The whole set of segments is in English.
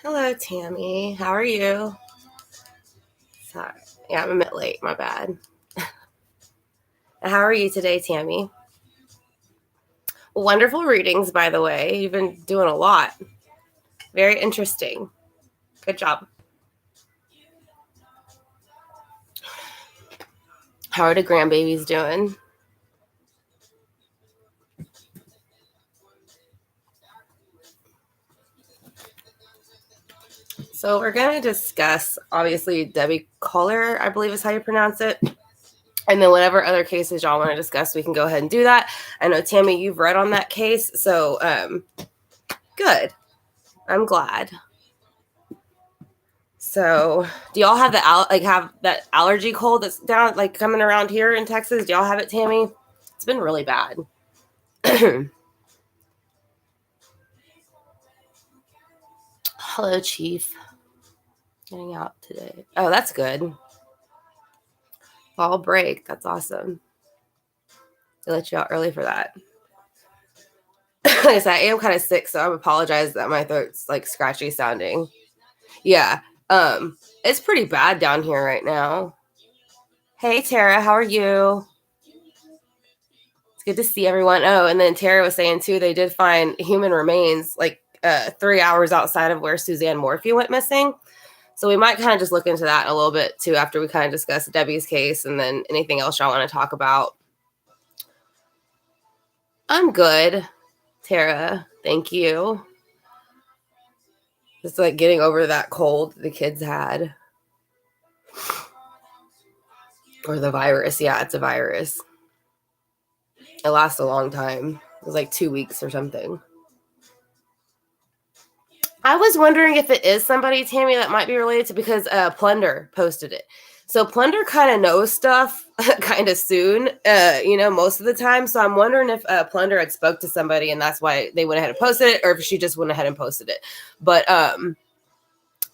Hello, Tammy. How are you? Sorry. Yeah, I'm a bit late. My bad. How are you today, Tammy? Wonderful readings, by the way. You've been doing a lot. Very interesting. Good job. How are the grandbabies doing? So we're going to discuss, obviously, Debbie Collier, I believe is how you pronounce it. And then whatever other cases y'all want to discuss, we can go ahead and do that. I know, Tammy, you've read on that case, so good. I'm glad. So, do y'all have have that allergy cold that's down coming around here in Texas? Do y'all have it, Tammy? It's been really bad. Hello, Chief. Getting out today. Oh, that's good. Fall break. That's awesome. They let you out early for that. Like I said, I am kind of sick, so I apologize that my throat's scratchy sounding. Yeah. It's pretty bad down here right now. Hey, Tara, how are you? It's good to see everyone. Oh, and then Tara was saying too, they did find human remains 3 hours outside of where Suzanne Morphy went missing. So we might kind of just look into that a little bit too after we kind of discuss Debbie's case and then anything else y'all want to talk about. I'm good, Tara. Thank you. Just getting over that cold the kids had. Or the virus. Yeah, it's a virus. It lasts a long time. It was 2 weeks or something. I was wondering if it is somebody, Tammy, that might be related to, because Plunder posted it. So Plunder kind of knows stuff kind of soon, most of the time. So I'm wondering if Plunder had spoke to somebody and that's why they went ahead and posted it, or if she just went ahead and posted it. But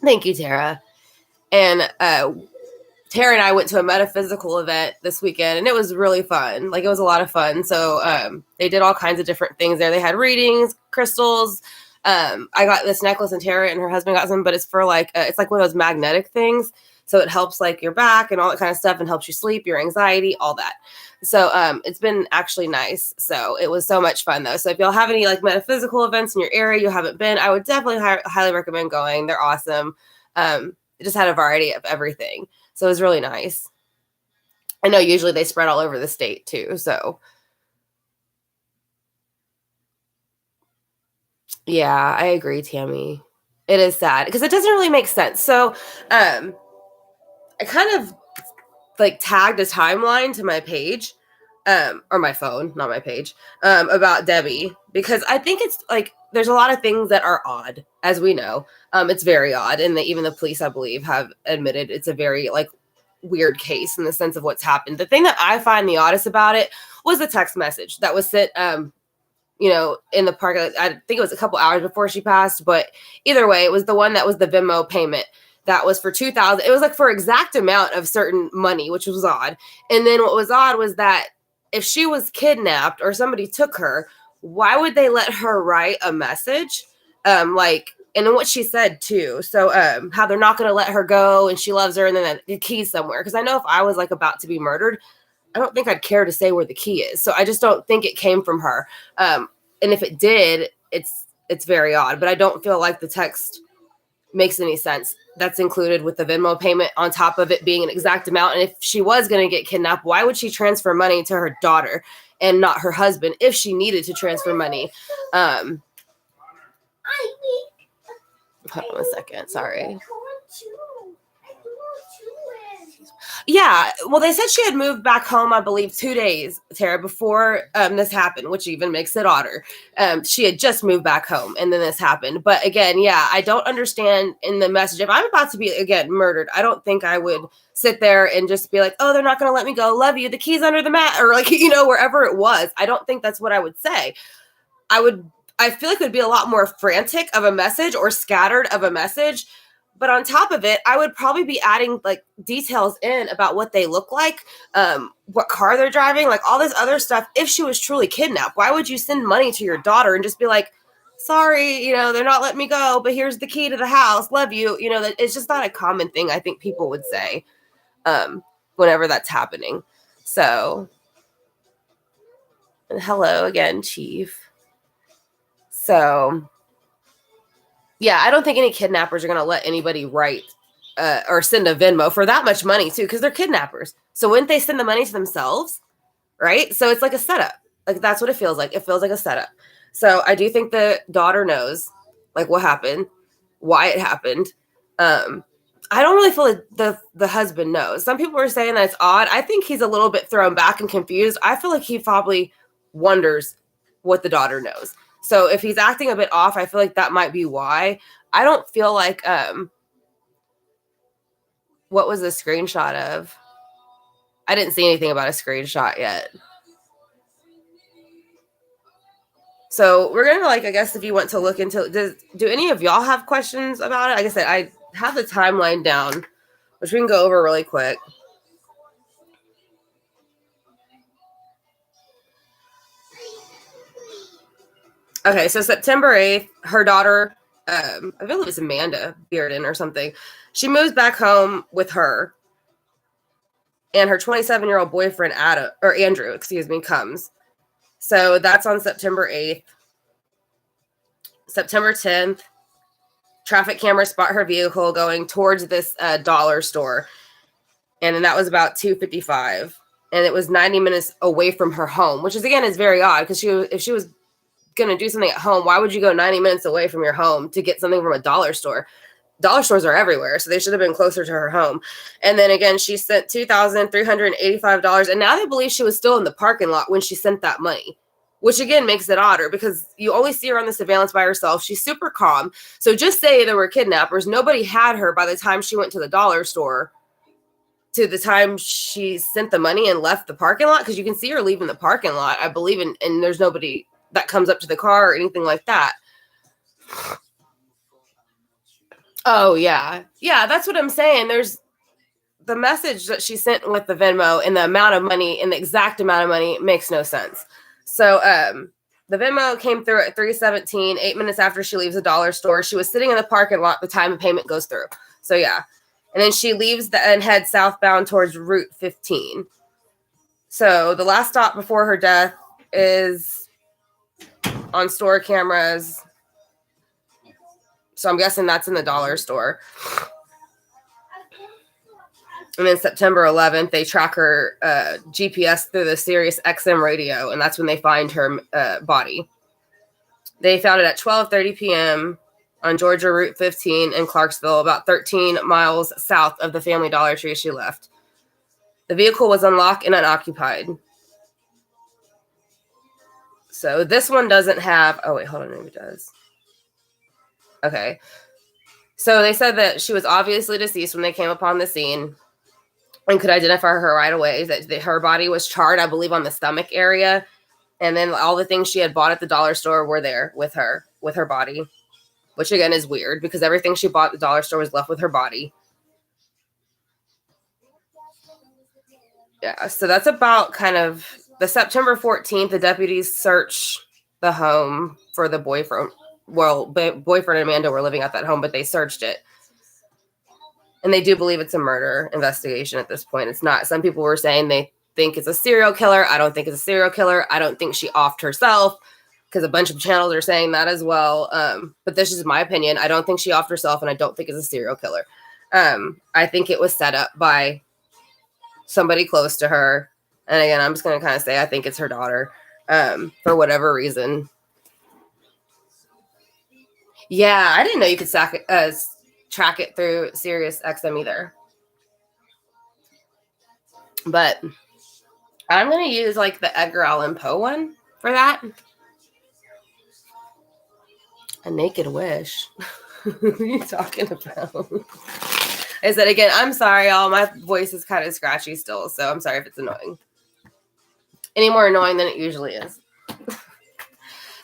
thank you, Tara. And Tara and I went to a metaphysical event this weekend, and it was really fun. It was a lot of fun. So they did all kinds of different things there. They had readings, crystals. I got this necklace, and Tara and her husband got some, but it's for it's like one of those magnetic things. So it helps your back and all that kind of stuff, and helps you sleep, your anxiety, all that. So it's been actually nice. So it was so much fun though. So if y'all have any metaphysical events in your area you haven't been, I would definitely highly recommend going. They're awesome. It just had a variety of everything. So it was really nice. I know usually they spread all over the state too. So yeah, I agree, Tammy. It is sad because it doesn't really make sense. So I kind of tagged a timeline to my page, or my phone, not my page, about Debbie, because I think it's there's a lot of things that are odd, as we know. It's very odd, and even the police, I believe, have admitted it's a very weird case in the sense of what's happened. The thing that I find the oddest about it was the text message that was sent in the park. I think it was a couple hours before she passed, but either way, it was the one that was the Venmo payment that was for $2,000. It was for exact amount of certain money, which was odd. And then what was odd was that if she was kidnapped or somebody took her, why would they let her write a message? And then what she said too. So how they're not going to let her go and she loves her, and then the key's somewhere. Because I know if I was about to be murdered, I don't think I'd care to say where the key is. So I just don't think it came from her. And if it did, it's very odd. But I don't feel like the text makes any sense. That's included with the Venmo payment on top of it being an exact amount. And if she was going to get kidnapped, why would she transfer money to her daughter and not her husband if she needed to transfer money? Hold on a second. Sorry. Yeah, well, they said she had moved back home, I believe, 2 days, Tara, before this happened, which even makes it odder. She had just moved back home, and then this happened. But again, yeah, I don't understand in the message. If I'm about to be, again, murdered, I don't think I would sit there and just be like, oh, they're not going to let me go. Love you. The key's under the mat, or wherever it was. I don't think that's what I would say. I feel like it would be a lot more frantic of a message or scattered of a message. But on top of it, I would probably be adding details in about what they look like, what car they're driving, all this other stuff. If she was truly kidnapped, why would you send money to your daughter and just be like, sorry, they're not letting me go, but here's the key to the house. Love you. That it's just not a common thing I think people would say whenever that's happening. So, hello again, Chief. So, yeah, I don't think any kidnappers are going to let anybody write or send a Venmo for that much money, too, because they're kidnappers. So, wouldn't they send the money to themselves? Right? So, it's like a setup. Like, that's what it feels like. It feels like a setup. So, I do think the daughter knows, like, what happened, why it happened. I don't really feel like the husband knows. Some people are saying that it's odd. I think he's a little bit thrown back and confused. I feel like he probably wonders what the daughter knows. So if he's acting a bit off, I feel like that might be why. I don't feel like what was the screenshot of? I didn't see anything about a screenshot yet. So we're gonna I guess if you want to look into, do any of y'all have questions about it? Like I said, I have the timeline down, which we can go over really quick. Okay, so September 8th, her daughter, I believe it's Amanda Bearden or something, she moves back home with her, and her 27-year-old boyfriend, Andrew, comes. So that's on September 8th. September 10th, traffic cameras spot her vehicle going towards this dollar store, and then that was about 2:55, and it was 90 minutes away from her home, which is very odd because if she was going to do something at home, why would you go 90 minutes away from your home to get something from a dollar store? Dollar stores are everywhere, so they should have been closer to her home. And then again, she sent $2,385, and now they believe she was still in the parking lot when she sent that money, which again makes it odder because you only see her on the surveillance by herself. She's super calm. So just say there were kidnappers. Nobody had her by the time she went to the dollar store to the time she sent the money and left the parking lot, because you can see her leaving the parking lot, I believe, and there's nobody that comes up to the car or anything like that. Oh, yeah. Yeah, that's what I'm saying. There's the message that she sent with the Venmo and the amount of money and the exact amount of money makes no sense. So the Venmo came through at 3:17, 8 minutes after she leaves the dollar store. She was sitting in the parking lot the time the payment goes through. So, yeah. And then she leaves and heads southbound towards Route 15. So the last stop before her death is on store cameras. So I'm guessing that's in the dollar store. And then September 11th, they track her GPS through the Sirius XM radio, and that's when they find her body. They found it at 12:30 p.m. on Georgia Route 15 in Clarksville, about 13 miles south of the Family Dollar Tree she left. The vehicle was unlocked and unoccupied. So this one doesn't have... Oh, wait, hold on. Maybe it does. Okay. So they said that she was obviously deceased when they came upon the scene and could identify her right away. That her body was charred, I believe, on the stomach area. And then all the things she had bought at the dollar store were there with her body, which again is weird because everything she bought at the dollar store was left with her body. Yeah, so that's about kind of the September 14th. The deputies search the home for the boyfriend. Well, boyfriend and Amanda were living at that home, but they searched it. And they do believe it's a murder investigation at this point. It's not. Some people were saying they think it's a serial killer. I don't think it's a serial killer. I don't think she offed herself, because a bunch of channels are saying that as well. But this is my opinion. I don't think she offed herself, and I don't think it's a serial killer. I think it was set up by somebody close to her. And again, I'm just going to kind of say I think it's her daughter for whatever reason. Yeah, I didn't know you could track it through Sirius XM either. But I'm going to use like the Edgar Allan Poe one for that. A Naked Wish. What are you talking about? I said again, I'm sorry, y'all. My voice is kind of scratchy still, so I'm sorry if it's annoying. Any more annoying than it usually is.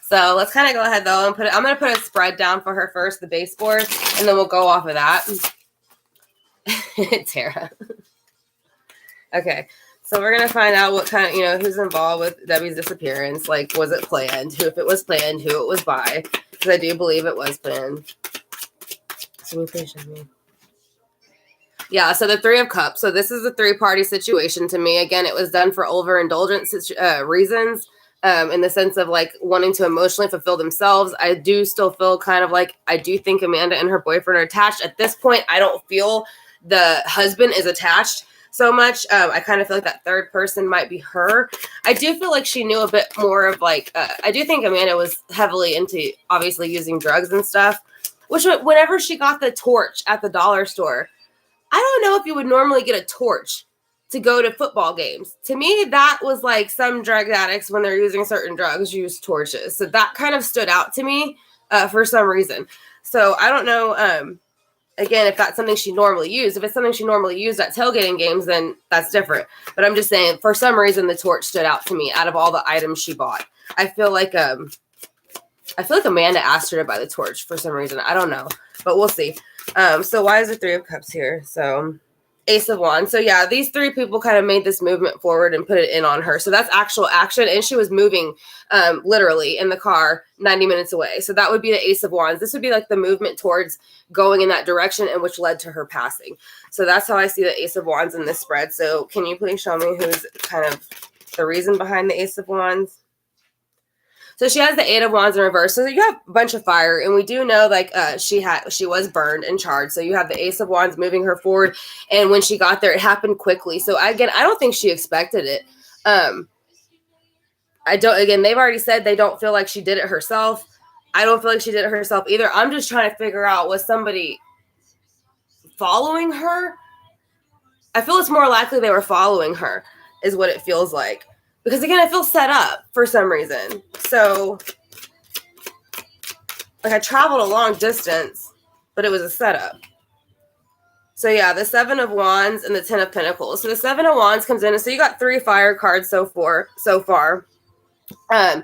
So let's kind of go ahead though and I'm going to put a spread down for her first, the baseboard, and then we'll go off of that. Tara. Okay. So we're going to find out what kind of, who's involved with Debbie's disappearance. Like, was it planned? If it was planned, who it was by. because I do believe it was planned. So please show me. Yeah, so the Three of Cups. So this is a three-party situation to me. Again, it was done for overindulgence reasons, in the sense of like wanting to emotionally fulfill themselves. I do still feel kind of like I do think Amanda and her boyfriend are attached. At this point, I don't feel the husband is attached so much. I kind of feel like that third person might be her. I do feel like she knew a bit more of like, I do think Amanda was heavily into obviously using drugs and stuff, which whenever she got the torch at the dollar store, I don't know if you would normally get a torch to go to football games. To me, that was like some drug addicts, when they're using certain drugs, use torches. So that kind of stood out to me for some reason. So I don't know, again, if that's something she normally used. If it's something she normally used at tailgating games, then that's different. But I'm just saying, for some reason, the torch stood out to me out of all the items she bought. I feel like Amanda asked her to buy the torch for some reason. I don't know, but we'll see. So why is the Three of Cups here? So Ace of Wands. So yeah, these three people kind of made this movement forward and put it in on her. So that's actual action. And she was moving literally in the car 90 minutes away. So that would be the Ace of Wands. This would be like the movement towards going in that direction, and which led to her passing. So that's how I see the Ace of Wands in this spread. So can you please show me who's kind of the reason behind the Ace of Wands? So she has the Eight of Wands in reverse. So you have a bunch of fire, and we do know like she was burned and charred. So you have the Ace of Wands moving her forward, and when she got there, it happened quickly. So again, I don't think she expected it. They've already said they don't feel like she did it herself. I don't feel like she did it herself either. I'm just trying to figure out, was somebody following her? I feel it's more likely they were following her, is what it feels like. Because again, I feel set up for some reason. So, like I traveled a long distance, but it was a setup. So yeah, the Seven of Wands and the Ten of Pentacles. So the Seven of Wands comes in, and so you got three fire cards so far. So the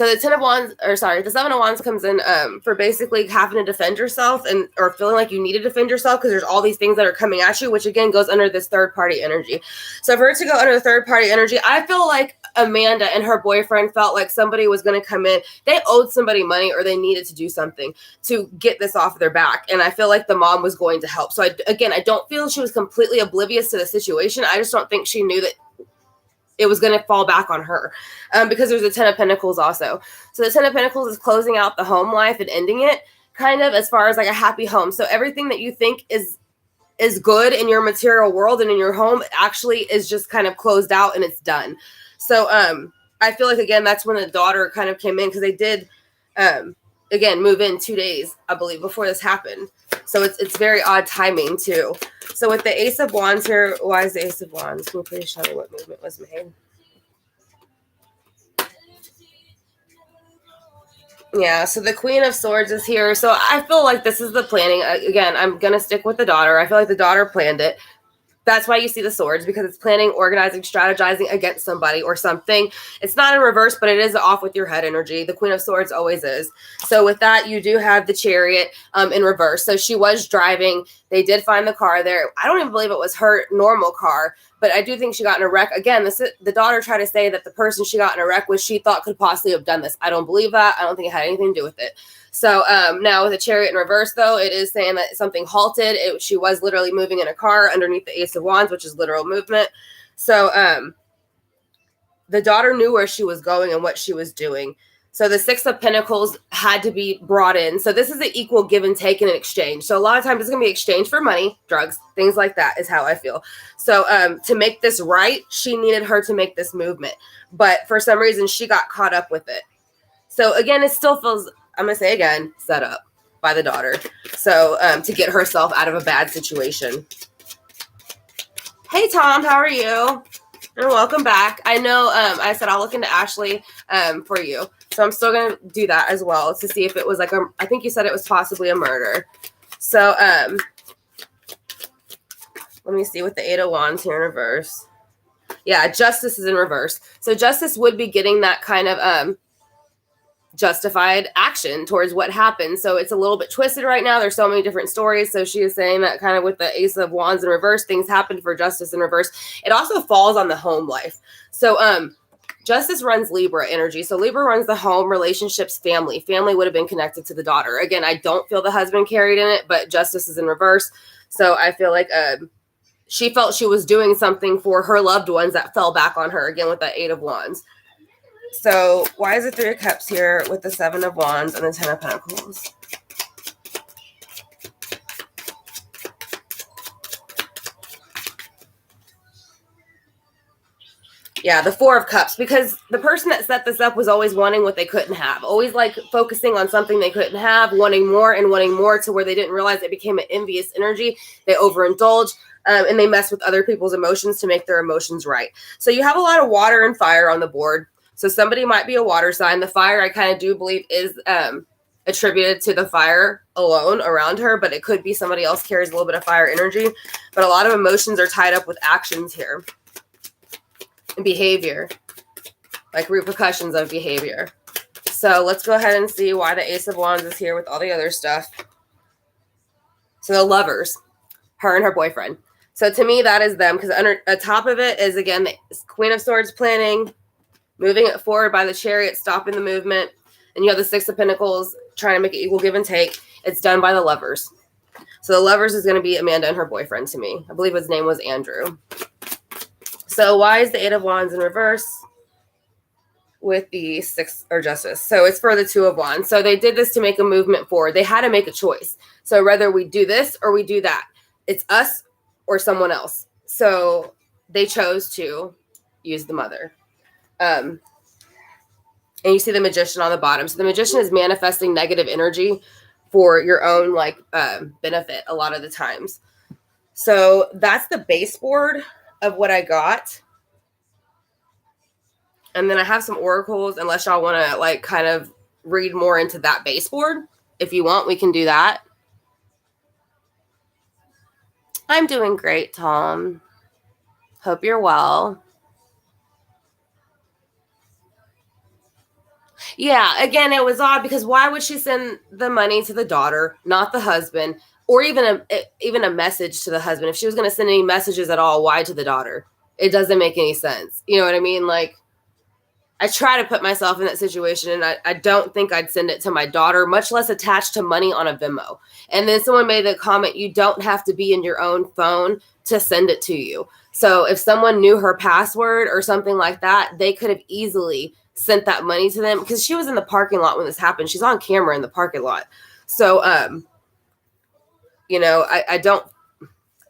the Seven of Wands comes in for basically having to defend yourself or feeling like you need to defend yourself because there's all these things that are coming at you, which again goes under this third party energy. So for it to go under the third party energy, I feel like Amanda and her boyfriend felt like somebody was going to come in. They owed somebody money, or they needed to do something to get this off their back. And I feel like the mom was going to help. So I don't feel she was completely oblivious to the situation. I just don't think she knew that it was going to fall back on her because there's a Ten of Pentacles also. So the Ten of Pentacles is closing out the home life and ending it kind of as far as like a happy home. So everything that you think is good in your material world and in your home actually is just kind of closed out and it's done. So I feel like, again, that's when the daughter kind of came in, because they did, again, move in 2 days, I believe, before this happened. So it's very odd timing too. So with the Ace of Wands here, why is the Ace of Wands? Can you please show me what movement was made? Yeah, so the Queen of Swords is here. So I feel like this is the planning. Again, I'm going to stick with the daughter. I feel like the daughter planned it. That's why you see the swords, because it's planning, organizing, strategizing against somebody or something. It's not in reverse, but it is off with your head energy. The Queen of Swords always is. So with that, you do have the Chariot in reverse. So she was driving. They did find the car there. I don't even believe it was her normal car, but I do think she got in a wreck. Again, the daughter tried to say that the person she got in a wreck with, she thought could possibly have done this. I don't believe that. I don't think it had anything to do with it. So now with the Chariot in reverse, though, it is saying that something halted. She was literally moving in a car underneath the Ace of Wands, which is literal movement. So the daughter knew where she was going and what she was doing. So the Six of Pentacles had to be brought in. So this is an equal give and take and an exchange. So a lot of times it's going to be exchange for money, drugs, things like that is how I feel. So to make this right, she needed her to make this movement. But for some reason, she got caught up with it. So again, it still feels, I'm going to say again, set up by the daughter. So to get herself out of a bad situation. Hey, Tom, how are you? And welcome back. I know I said I'll look into Ashley for you. So I'm still going to do that as well to see if it was like, I think you said it was possibly a murder. So let me see with the Eight of Wands here in reverse. Yeah, Justice is in reverse. So Justice would be getting that kind of justified action towards what happened. So it's a little bit twisted right now. There's so many different stories. So she is saying that kind of with the Ace of Wands in reverse, things happened for Justice in reverse. It also falls on the home life. So Justice runs Libra energy. So Libra runs the home, relationships, family. Family would have been connected to the daughter. Again, I don't feel the husband carried in it, but Justice is in reverse. So I feel like she felt she was doing something for her loved ones that fell back on her, again, with that 8 of Wands. So why is it 3 of Cups here with the 7 of Wands and the 10 of Pentacles? Yeah, the 4 of Cups, because the person that set this up was always wanting what they couldn't have, always like focusing on something they couldn't have, wanting more to where they didn't realize it became an envious energy. They overindulge, and they mess with other people's emotions to make their emotions right. So you have a lot of water and fire on the board. So somebody might be a water sign. The fire, I kind of do believe, is attributed to the fire alone around her, but it could be somebody else carries a little bit of fire energy. But a lot of emotions are tied up with actions here. Behavior, like repercussions of behavior. So let's go ahead and see why the Ace of Wands is here with all the other stuff. So the Lovers, her and her boyfriend. So to me, that is them, because under top of it is, again, the Queen of Swords planning, moving it forward by the Chariot, stopping the movement. And you have the 6 of Pentacles trying to make it equal give and take. It's done by the Lovers. So the Lovers is going to be Amanda and her boyfriend to me. I believe his name was Andrew. So why is the 8 of Wands in reverse with the 6 or Justice? So it's for the 2 of Wands. So they did this to make a movement forward. They had to make a choice. So whether we do this or we do that, it's us or someone else. So they chose to use the Mother. And you see the Magician on the bottom. So the Magician is manifesting negative energy for your own benefit a lot of the times. So that's the baseboard of what I got. And then I have some oracles, unless y'all want to kind of read more into that baseboard. If you want, we can do that. I'm doing great, Tom. Hope you're well. Yeah, again, it was odd because why would she send the money to the daughter, not the husband, or even a message to the husband? If she was going to send any messages at all, why to the daughter? It doesn't make any sense. You know what I mean? I try to put myself in that situation, and I don't think I'd send it to my daughter, much less attached to money on a Venmo. And then someone made the comment, you don't have to be in your own phone to send it to you. So if someone knew her password or something like that, they could have easily sent that money to them, because she was in the parking lot when this happened. She's on camera in the parking lot. So,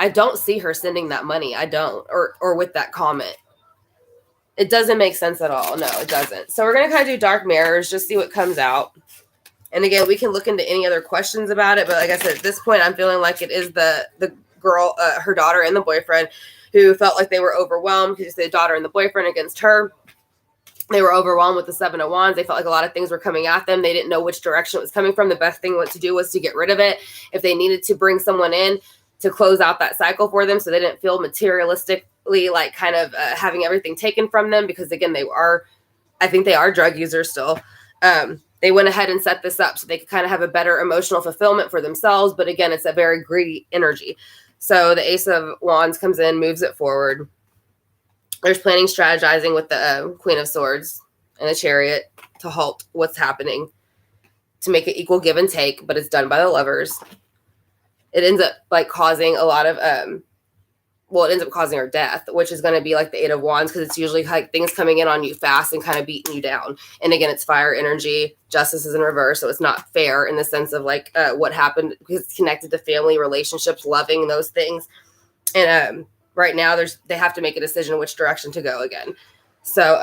I don't see her sending that money. I don't, or with that comment. It doesn't make sense at all. No, it doesn't. So we're going to kind of do dark mirrors, just see what comes out. And again, we can look into any other questions about it. But like I said, at this point, I'm feeling like it is the girl, her daughter and the boyfriend, who felt like they were overwhelmed, because the daughter and the boyfriend against her. They were overwhelmed with the 7 of Wands. They felt like a lot of things were coming at them. They didn't know which direction it was coming from. The best thing to do was to get rid of it. If they needed to bring someone in to close out that cycle for them, so they didn't feel materialistically having everything taken from them, because again, I think they are drug users still. They went ahead and set this up so they could kind of have a better emotional fulfillment for themselves. But again, it's a very greedy energy. So the Ace of Wands comes in, moves it forward. There's planning, strategizing with the Queen of Swords and the Chariot to halt what's happening, to make it equal give and take, but it's done by the Lovers. It ends up causing a lot of, it ends up causing her death, which is going to be like the 8 of Wands, because it's usually things coming in on you fast and kind of beating you down. And again, it's fire energy. Justice is in reverse, so it's not fair in the sense of what happened, because it's connected to family, relationships, loving, those things. And right now, they have to make a decision which direction to go again. So,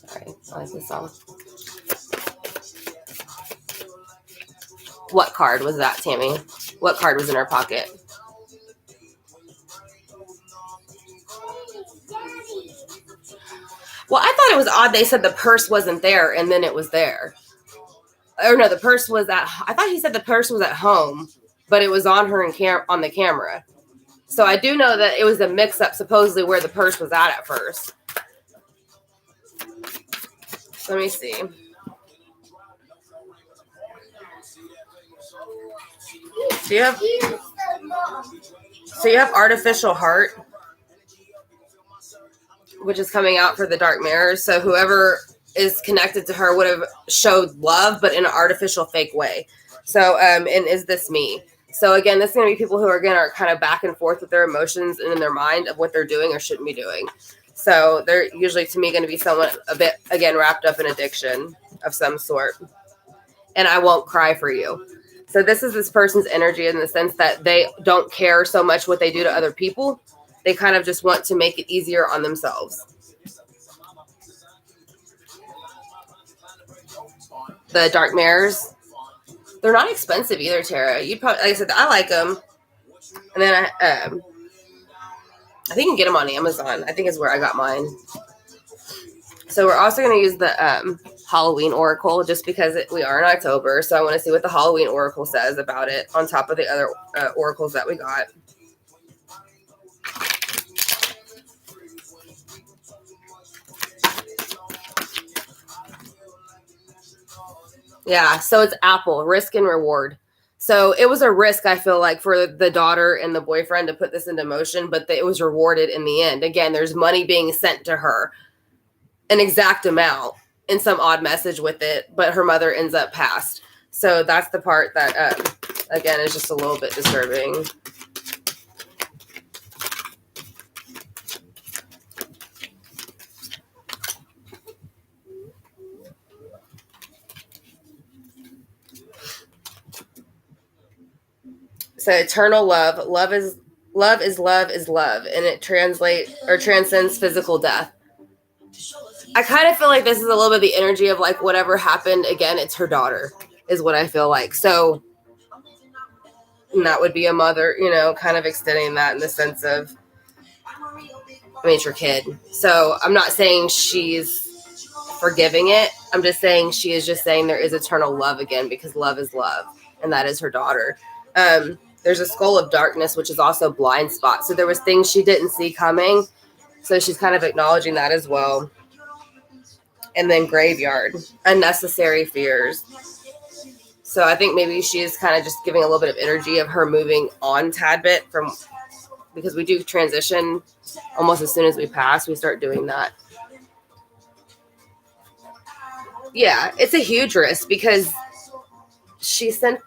sorry, I like this song. What card was that, Tammy? What card was in her pocket? Well, I thought it was odd. They said the purse wasn't there, and then it was there. Or no, the purse was I thought he said the purse was at home, but it was on her on the camera. So I do know that it was a mix-up, supposedly, where the purse was at first. Let me see. Do you have... So you have artificial heart, which is coming out for the dark mirrors. So whoever is connected to her would have showed love, but in an artificial, fake way. So, and is this me? So again, this is going to be people who are kind of back and forth with their emotions and in their mind of what they're doing or shouldn't be doing. So they're usually, to me, going to be someone a bit, again, wrapped up in addiction of some sort. And I won't cry for you. So this is this person's energy in the sense that they don't care so much what they do to other people. They kind of just want to make it easier on themselves. The dark mirrors, they're not expensive either, Tara. You probably, like I said, I like them. And then I think you can get them on Amazon. I think is where I got mine. So we're also going to use the Halloween Oracle just because we are in October. So I want to see what the Halloween Oracle says about it on top of the other oracles that we got. Yeah, so it's Apple, risk and reward. So it was a risk, I feel like, for the daughter and the boyfriend to put this into motion, but it was rewarded in the end. Again, there's money being sent to her, an exact amount, in some odd message with it, but her mother ends up passed. So that's the part that, again, is just a little bit disturbing. So eternal love. Love is love, and it transcends physical death. I kind of feel like this is a little bit of the energy of like whatever happened. Again, it's her daughter, is what I feel like. So that would be a mother, kind of extending that in the sense of, I mean, it's your kid. So I'm not saying she's forgiving it. I'm just saying she is just saying there is eternal love again, because love is love, and that is her daughter. There's a skull of darkness, which is also blind spot. So there was things she didn't see coming. So she's kind of acknowledging that as well. And then graveyard, unnecessary fears. So I think maybe she's kind of just giving a little bit of energy of her moving on tad bit from, because we do transition almost as soon as we pass, we start doing that. Yeah, it's a huge risk because she sent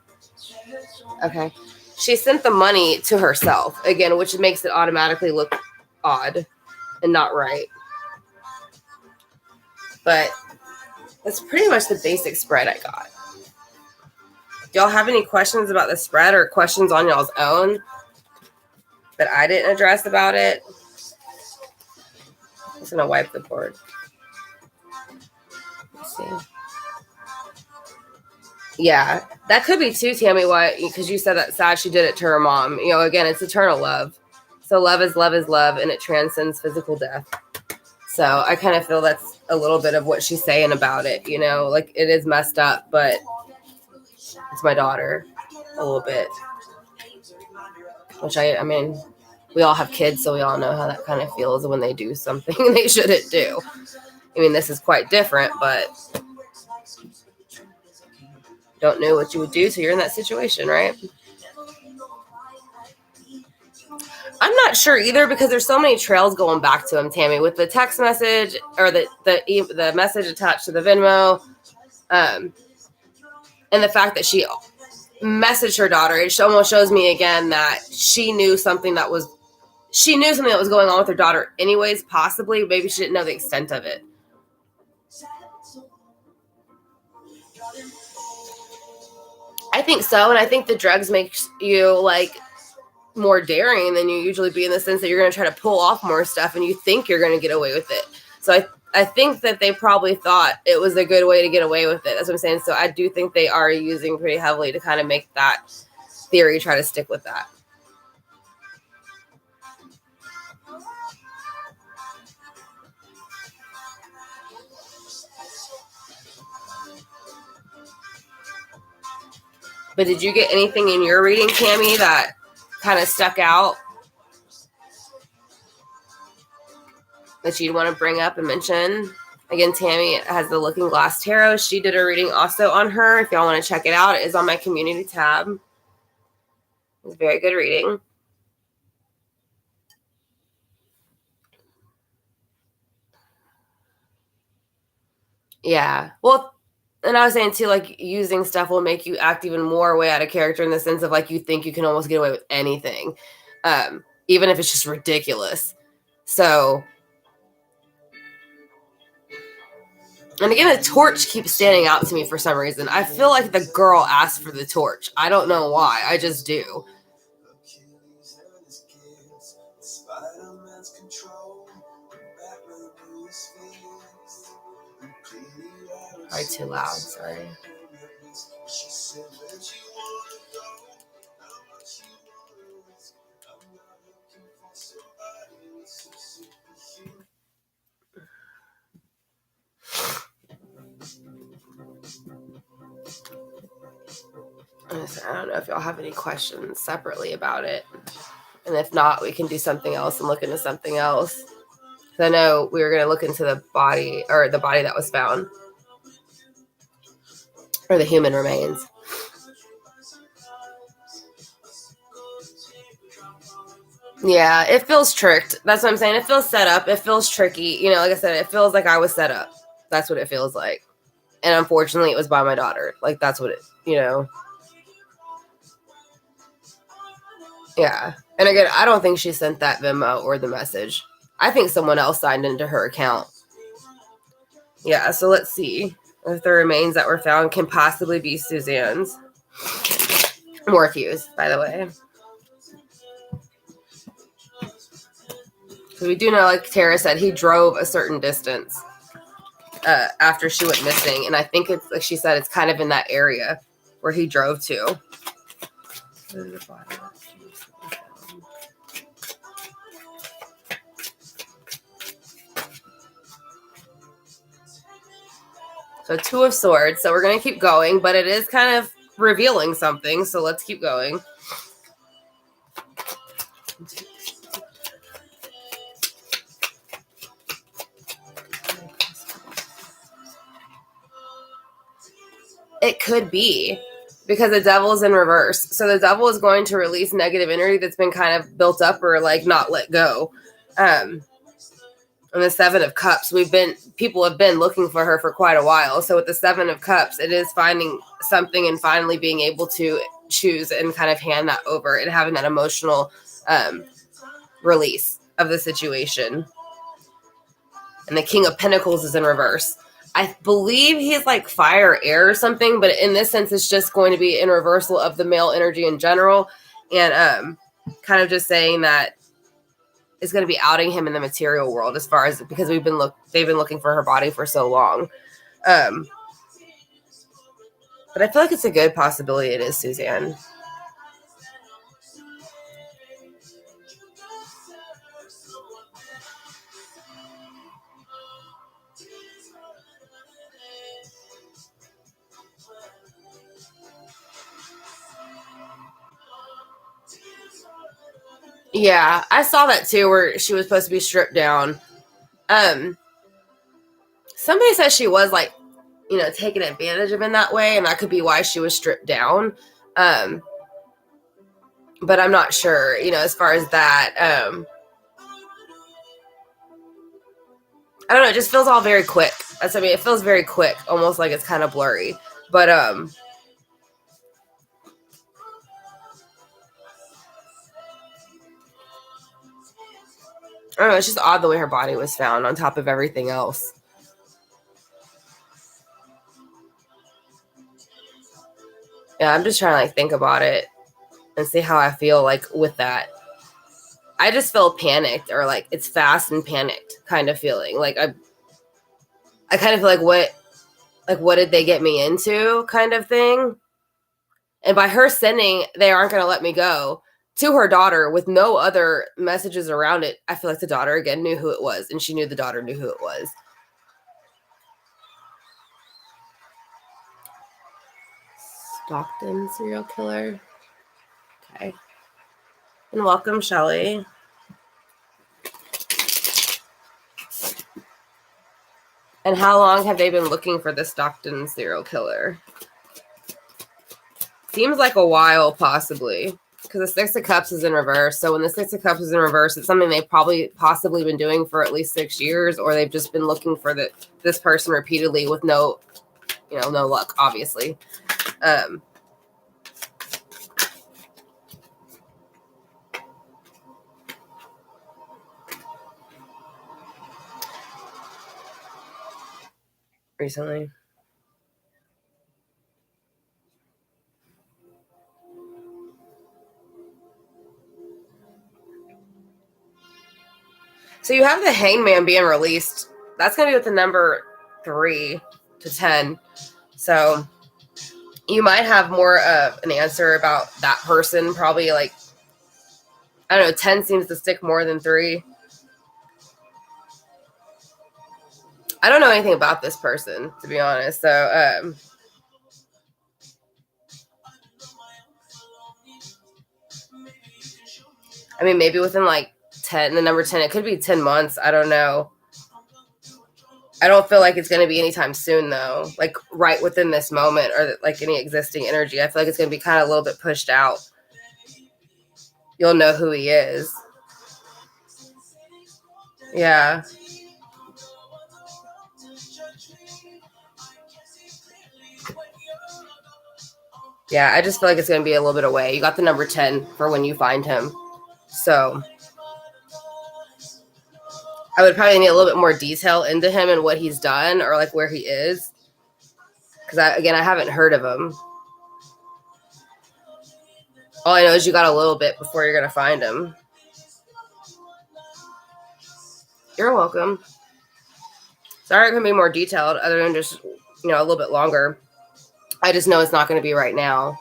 the money to herself, again, which makes it automatically look odd and not right. But that's pretty much the basic spread I got. Do y'all have any questions about the spread or questions on y'all's own that I didn't address about it? I'm just going to wipe the board. Let's see. Yeah, that could be too, Tammy, why, because you said that sad she did it to her mom. Again, it's eternal love. So love, and it transcends physical death. So I kind of feel that's a little bit of what she's saying about it, like it is messed up, but it's my daughter a little bit. Which I mean, we all have kids, so we all know how that kind of feels when they do something they shouldn't do. I mean, this is quite different, but don't know what you would do, so you're in that situation, right? I'm not sure either, because there's so many trails going back to him, Tammy, with the text message or the message attached to the Venmo, and the fact that she messaged her daughter. It almost shows me again that she knew something that was going on with her daughter anyways, possibly. Maybe she didn't know the extent of it. I think so, and I think the drugs make you like more daring than you usually be, in the sense that you're going to try to pull off more stuff and you think you're going to get away with it. So I think that they probably thought it was a good way to get away with it. That's what I'm saying. So I do think they are using pretty heavily to kind of make that theory try to stick with that. But did you get anything in your reading, Tammy, that kind of stuck out that you'd want to bring up and mention? Again, Tammy has the Looking Glass Tarot. She did a reading also on her. If y'all want to check it out, it is on my community tab. It's a very good reading. Yeah. Well, and I was saying too, like using stuff will make you act even more way out of character in the sense of like you think you can almost get away with anything, even if it's just ridiculous. So, and again, the torch keeps standing out to me for some reason. I feel like the girl asked for the torch. I don't know why. I just do. Probably too loud. Sorry. I don't know if y'all have any questions separately about it. And if not, we can do something else and look into something else. I know we were going to look into the body, or the body that was found, or the human remains. Yeah, it feels tricked. That's what I'm saying. It feels set up. It feels tricky. You know, like I said, it feels like I was set up. That's what it feels like. And unfortunately, it was by my daughter. Like, that's what it, you know. Yeah. And again, I don't think she sent that Venmo or the message. I think someone else signed into her account. Yeah, so let's see if the remains that were found can possibly be Suzanne's. Morphew's, by the way. So we do know, like Tara said, he drove a certain distance after she went missing. And I think it's, like she said, it's kind of in that area where he drove to. So 2 of Swords. So we're going to keep going, but it is kind of revealing something. So let's keep going. It could be because the devil is in reverse. So the devil is going to release negative energy that's been kind of built up or like not let go. And the 7 of Cups, people have been looking for her for quite a while. So with the 7 of Cups, it is finding something and finally being able to choose and kind of hand that over and having that emotional release of the situation. And the King of Pentacles is in reverse. I believe he's like fire, air or something, but in this sense, it's just going to be in reversal of the male energy in general. And kind of just saying that it's going to be outing him in the material world as far as, because they've been looking for her body for so long. But I feel like it's a good possibility it is Suzanne. Yeah, I saw that too, where she was supposed to be stripped down. Somebody said she was like, you know, taken advantage of in that way, and that could be why she was stripped down. But I'm not sure, you know, as far as that. I don't know, it just feels all very quick. It feels very quick, almost like it's kind of blurry. But I don't know, it's just odd the way her body was found on top of everything else. Yeah, I'm just trying to like think about it and see how I feel like with that. I just feel panicked, or like it's fast and panicked kind of feeling. Like I kind of feel like what did they get me into kind of thing. And by her sending, they aren't going to let me go, to her daughter with no other messages around it, I feel like the daughter again knew who it was, and she knew the daughter knew who it was. Stockton serial killer. Okay. And welcome, Shelley. And how long have they been looking for the Stockton serial killer? Seems like a while, possibly. because the Six of Cups is in reverse. So when the Six of Cups is in reverse, it's something they've probably possibly been doing for at least 6 years, or they've just been looking for this person repeatedly with no luck, obviously. Recently. So you have the Hangman being released. That's going to be with the number 3 to 10. So you might have more of an answer about that person. Probably like, I don't know, 10 seems to stick more than 3. I don't know anything about this person, to be honest. So, I mean, maybe within like 10, the number 10, it could be 10 months. I don't know. I don't feel like it's going to be anytime soon, though. Like right within this moment or like any existing energy. I feel like it's going to be kind of a little bit pushed out. You'll know who he is. Yeah. Yeah, I just feel like it's going to be a little bit away. You got the number 10 for when you find him. So I would probably need a little bit more detail into him and what he's done or like where he is. Because, I haven't heard of him. All I know is you got a little bit before you're going to find him. You're welcome. Sorry, it can be more detailed other than just, a little bit longer. I just know it's not going to be right now.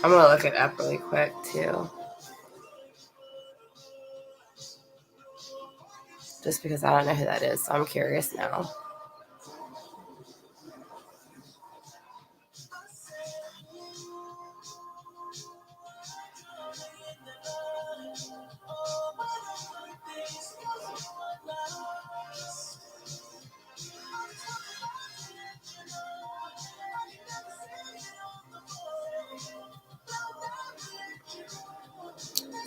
I'm going to look it up really quick, too. Just because I don't know who that is, so I'm curious now.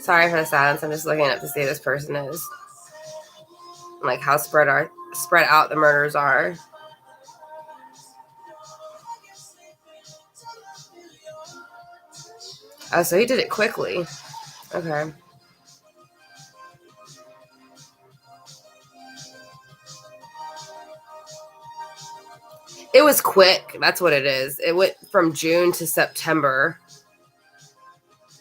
Sorry for the silence. I'm just looking up to see who this person is. Like how spread out the murders are. Oh, so he did it quickly. Okay. It was quick. That's what it is. It went from June to September.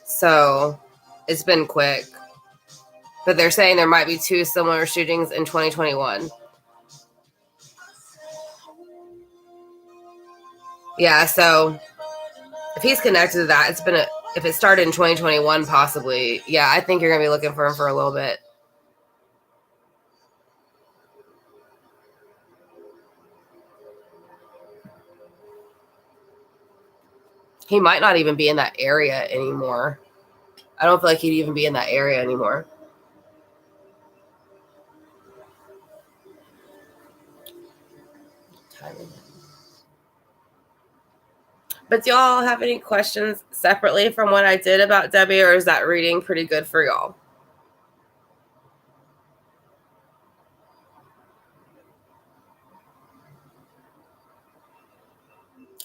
So it's been quick. But they're saying there might be 2 similar shootings in 2021. Yeah, so if he's connected to that, if it started in 2021, possibly. Yeah, I think you're going to be looking for him for a little bit. He might not even be in that area anymore. I don't feel like he'd even be in that area anymore. But do y'all have any questions separately from what I did about Debbie, or is that reading pretty good for y'all?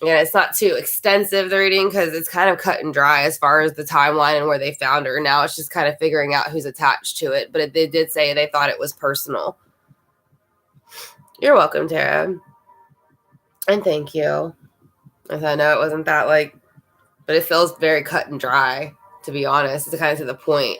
Yeah, it's not too extensive, the reading, because it's kind of cut and dry as far as the timeline and where they found her. Now it's just kind of figuring out who's attached to it. But they did say they thought it was personal. You're welcome, Tara. And thank you. As I know it wasn't that but it feels very cut and dry, to be honest. It's kind of to the point.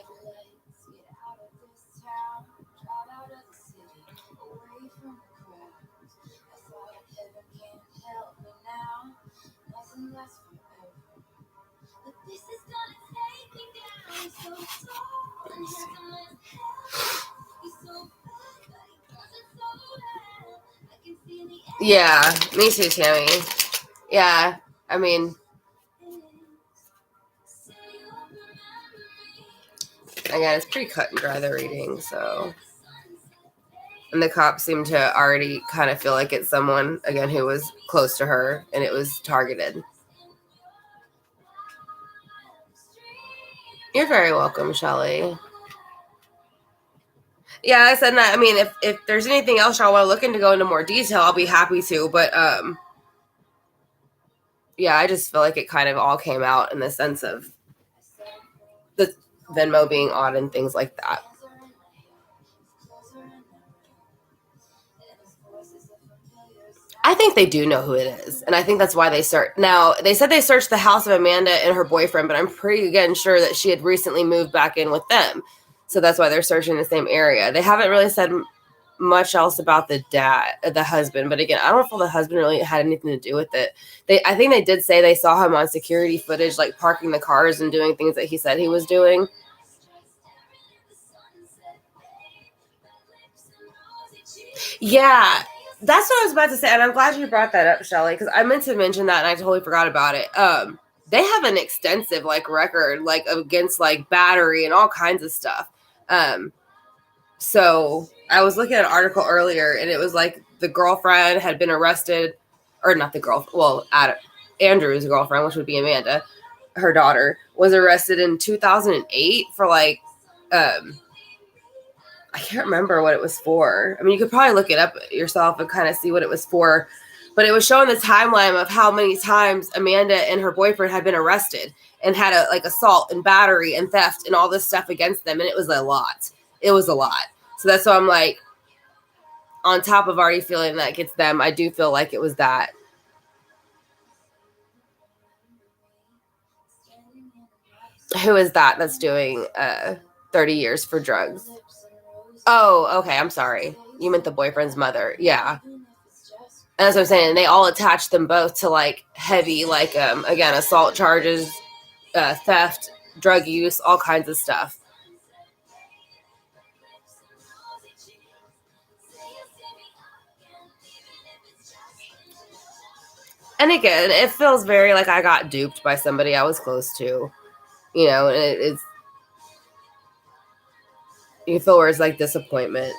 Yeah, me too, Tammy. Yeah, I mean, again, it's pretty cut and dry, the reading, so. And the cops seem to already kind of feel like it's someone, again, who was close to her, and it was targeted. You're very welcome, Shelly. Yeah, I said that. I mean, if there's anything else y'all want to look into, go into more detail, I'll be happy to. But yeah, I just feel like it kind of all came out in the sense of the Venmo being odd and things like that. I think they do know who it is, and I think that's why they search. Now, they said they searched the house of Amanda and her boyfriend, but I'm pretty again sure that she had recently moved back in with them, so that's why they're searching the same area. They haven't really said much else about the husband, but again, I don't feel the husband really had anything to do with it. I think they did say they saw him on security footage, like parking the cars and doing things that he said he was doing. Yeah, that's what I was about to say, and I'm glad you brought that up, Shelly, because I meant to mention that and I totally forgot about it. They have an extensive like record, like against like battery and all kinds of stuff. So I was looking at an article earlier, and it was like the girlfriend had been arrested, or not the girl, well, Andrew's girlfriend, which would be Amanda, her daughter, was arrested in 2008 for like I can't remember what it was for. I mean, you could probably look it up yourself and kind of see what it was for. But it was showing the timeline of how many times Amanda and her boyfriend had been arrested and had a like assault and battery and theft and all this stuff against them. And it was a lot. It was a lot. So that's why I'm like, on top of already feeling that gets them, I do feel like it was that. Who is that that's doing 30 years for drugs? Oh, okay. I'm sorry. You meant the boyfriend's mother. Yeah. And that's what I'm saying. They all attached them both to like heavy, like again, assault charges, theft, drug use, all kinds of stuff. And again, it feels very like I got duped by somebody I was close to, you know, and it's you feel where it's like disappointment.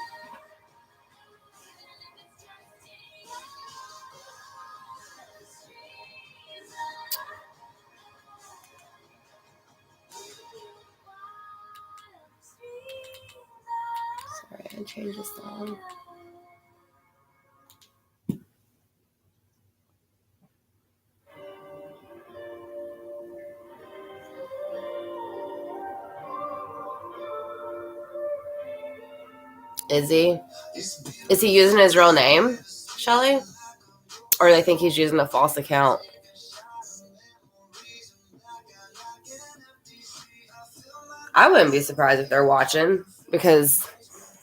Sorry, I changed the song. Is he? Is he using his real name, Shelly? Or they think he's using a false account? I wouldn't be surprised if they're watching because,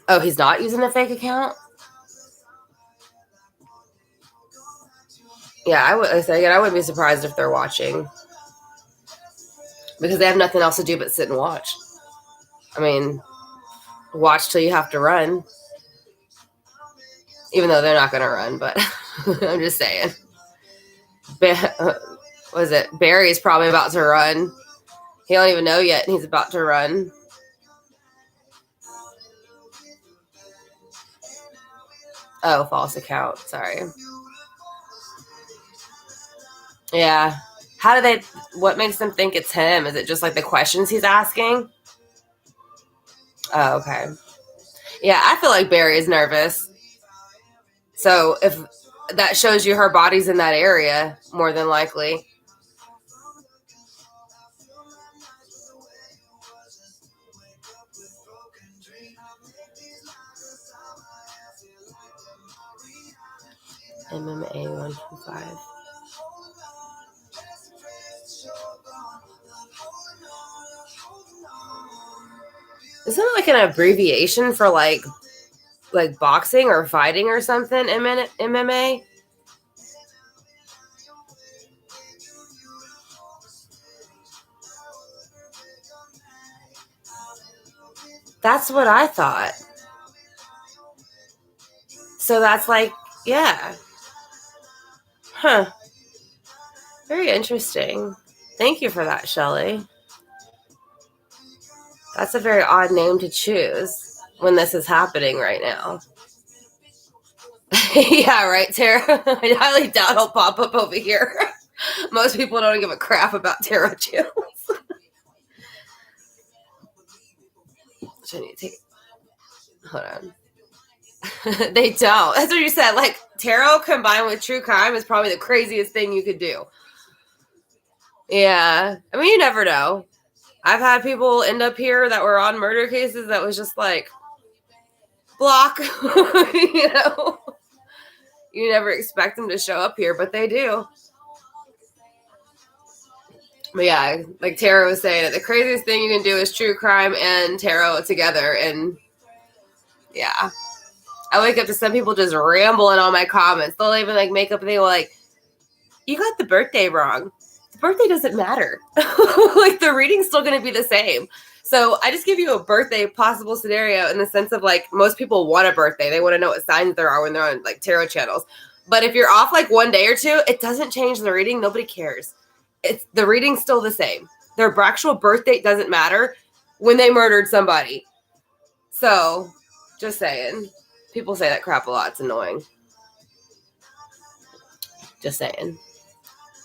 oh, he's not using a fake account? Yeah, I would say again, I wouldn't be surprised if they're watching because they have nothing else to do but sit and watch. I mean, watch till you have to run, even though they're not going to run, but I'm just saying. Was it Barry's probably about to run? He don't even know yet, and he's about to run. Oh, false account. Sorry. Yeah. How do they? What makes them think it's him? Is it just like the questions he's asking? Oh, okay. Yeah, I feel like Barry is nervous. So if that shows you her body's in that area, more than likely. MMA 125. Isn't it like an abbreviation for like boxing or fighting or something? MMA? That's what I thought. So that's like, yeah. Huh. Very interesting. Thank you for that, Shelley. That's a very odd name to choose when this is happening right now. Yeah, right, Tara? I highly doubt he'll pop up over here. Most people don't give a crap about tarot channels. I need to take. Hold on. They don't. That's what you said. Like, tarot combined with true crime is probably the craziest thing you could do. Yeah. I mean, you never know. I've had people end up here that were on murder cases that was just like, block. You know? You never expect them to show up here, but they do. But yeah, like Tara was saying, the craziest thing you can do is true crime and tarot together. And yeah. I wake up to some people just rambling on my comments. They'll even like make up a thing like, you got the birthday wrong. The birthday doesn't matter. Like the reading's still going to be the same. So I just give you a birthday possible scenario in the sense of like most people want a birthday. They want to know what signs there are when they're on like tarot channels. But if you're off like one day or two, it doesn't change the reading. Nobody cares. It's the reading's still the same. Their actual birth date doesn't matter when they murdered somebody. So just saying. People say that crap a lot. It's annoying. Just saying.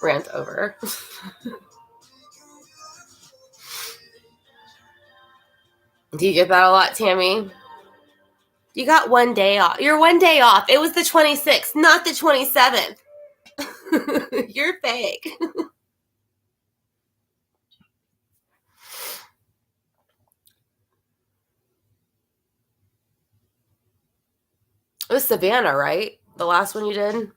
Rant over. Do you get that a lot, Tammy? You got one day off. You're one day off. It was the 26th, not the 27th. You're fake. It was Savannah, right? The last one you did?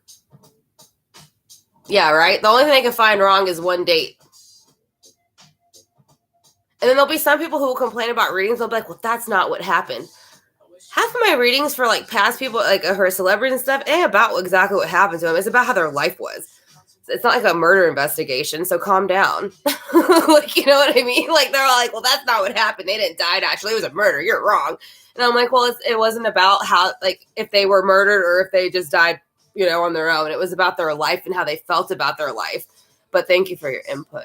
Yeah, right? The only thing they can find wrong is one date. And then there'll be some people who will complain about readings. They'll be like, well, that's not what happened. Half of my readings for like past people, like her celebrities and stuff, ain't about exactly what happened to them. It's about how their life was. It's not like a murder investigation, so calm down. Like, you know what I mean? Like, they're all like, well, that's not what happened. They didn't die, actually. It was a murder. You're wrong. And I'm like, well, it wasn't about how, like, if they were murdered or if they just died, you know, on their own. It was about their life and how they felt about their life. But thank you for your input.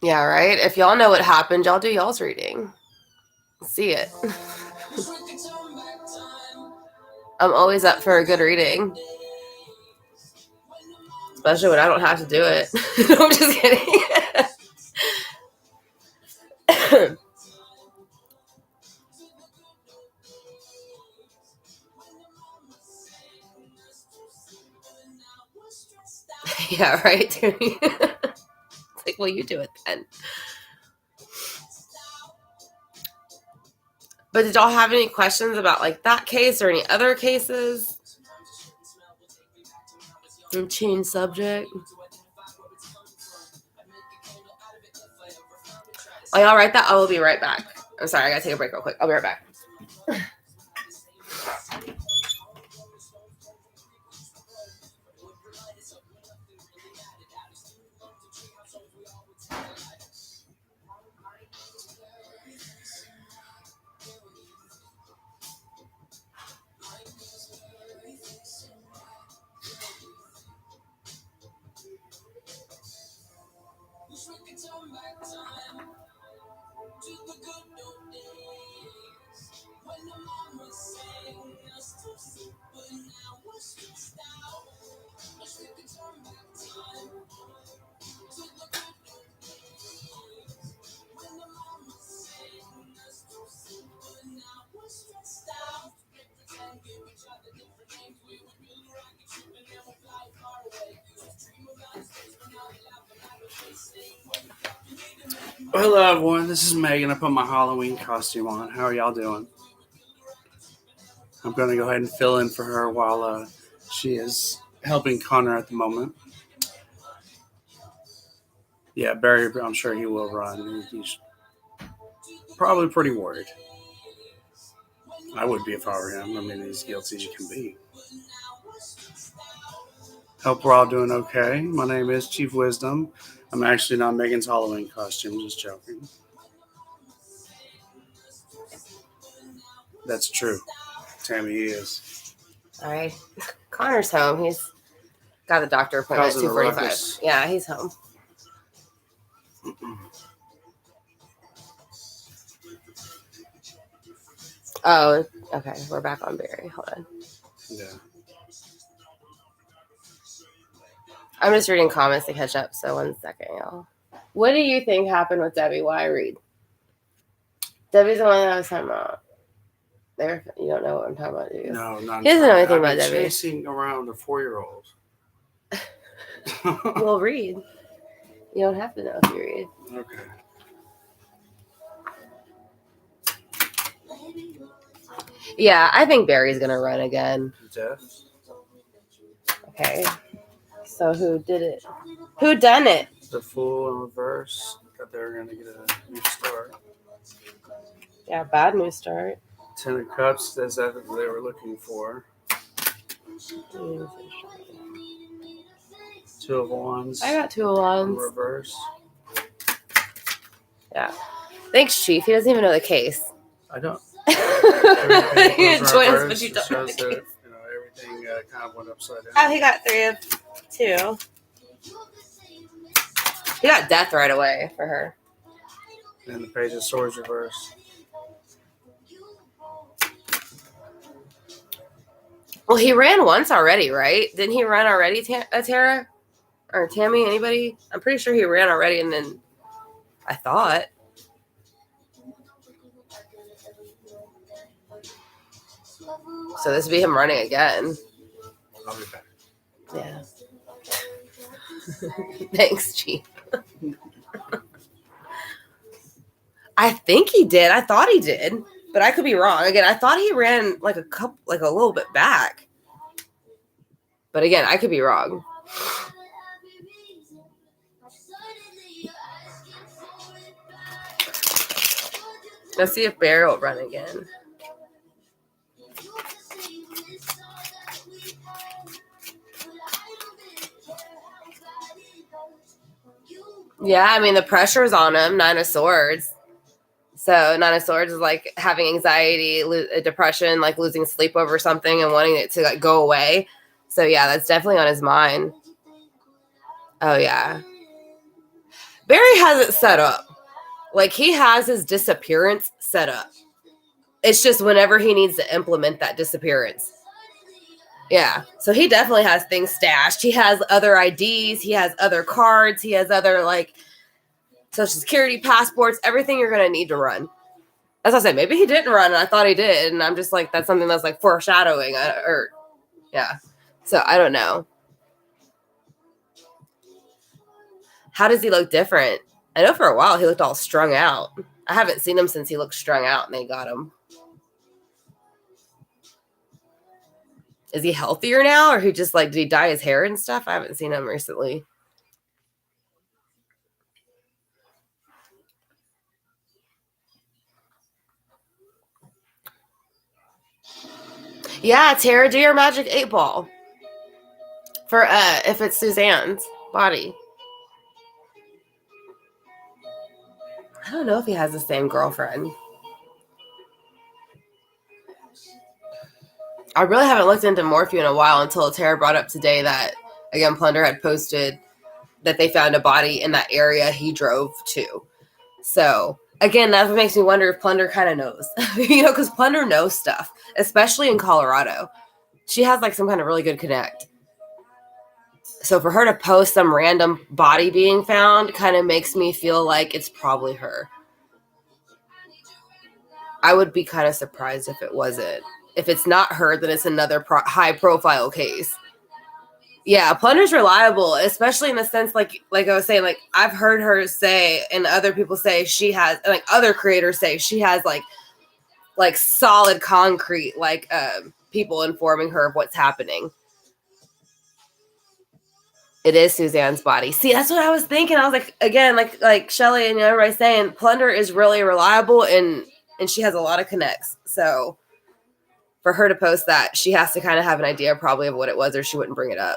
Yeah, right? If y'all know what happened, y'all do y'all's reading. See it. I'm always up for a good reading. Especially when I don't have to do it. No, I'm just kidding. Yeah, right? It's like, well, you do it then. But did y'all have any questions about like that case or any other cases? Change subject. Oh, y'all write that? I will be right back. I'm sorry, I gotta take a break real quick. I'll be right back. Hello, everyone. This is Megan. I put my Halloween costume on. How are y'all doing? I'm going to go ahead and fill in for her while she is helping Connor at the moment. Yeah, Barry, I'm sure he will run. He's probably pretty worried. I would be if I were him. I mean, he's guilty as you can be. Hope we're all doing okay. My name is Chief Wisdom. I'm actually not Megan's Halloween costume, just joking. That's true. Tammy is. All right. Connor's home. He's got a doctor appointment at Causing a 2:45. ruckus. Yeah, he's home. Oh, okay. We're back on Barry. Hold on. Yeah. I'm just reading comments to catch up, so 1 second, y'all. What do you think happened with Debbie? Why read? Debbie's the one that I was talking about. There, you don't know what I'm talking about, do you? No, not. He doesn't know anything I've about been Debbie. chasing around a 4-year-old. We'll read. You don't have to know if you read. Okay. Yeah, I think Barry's gonna run again. Death. Okay. So who did it? Who done it? The Fool in reverse. Thought they were going to get a new start. Yeah, bad news start. 10 of Cups. That's that they were looking for. 2 of Wands. I got 2 of In Wands. reverse. Yeah. Thanks, Chief. He doesn't even know the case. I don't. He joined us, but you don't know shows the that case. everything kind of went upside down. Oh, he got 3 of 2. He got death right away for her. And the Page of Swords reverse. Well, he ran once already, right? Didn't he run already, Tara? Or Tammy? Anybody? I'm pretty sure he ran already, and then I thought. So this would be him running again. I'll be back. Yeah. Thanks, Chief. I think he did. I thought he did, but I could be wrong. Again, I thought he ran like a little bit back. But again, I could be wrong. Let's see if Barry will run again. Yeah, I mean, the pressure's on him. 9 of Swords. So 9 of Swords is like having anxiety, depression, like losing sleep over something and wanting it to like go away. So yeah, that's definitely on his mind. Oh yeah. Barry has it set up. Like he has his disappearance set up. It's just whenever he needs to implement that disappearance. Yeah. So he definitely has things stashed. He has other IDs. He has other cards. He has other like Social Security, passports, everything you're going to need to run. As I said, maybe he didn't run and I thought he did. And I'm just like, that's something that's like foreshadowing. Yeah. So I don't know. How does he look different? I know for a while he looked all strung out. I haven't seen him since he looked strung out and they got him. Is he healthier now or he just like, did he dye his hair and stuff? I haven't seen him recently. Yeah, Tara, do your magic 8-ball. For if it's Suzanne's body. I don't know if he has the same girlfriend. I really haven't looked into Morphew in a while until Tara brought up today that, again, Plunder had posted that they found a body in that area he drove to. So, again, that's what makes me wonder if Plunder kind of knows. Because Plunder knows stuff, especially in Colorado. She has, like, some kind of really good connect. So for her to post some random body being found kind of makes me feel like it's probably her. I would be kind of surprised if it wasn't. If it's not her, then it's another high-profile case. Yeah, Plunder's reliable, especially in the sense, like I was saying, like, I've heard her say, and other people say she has, like, other creators say she has, like solid concrete, like, people informing her of what's happening. It is Suzanne's body. See, that's what I was thinking. I was like, again, like Shelly and everybody saying, Plunder is really reliable and she has a lot of connects. So for her to post that, she has to kind of have an idea probably of what it was or she wouldn't bring it up.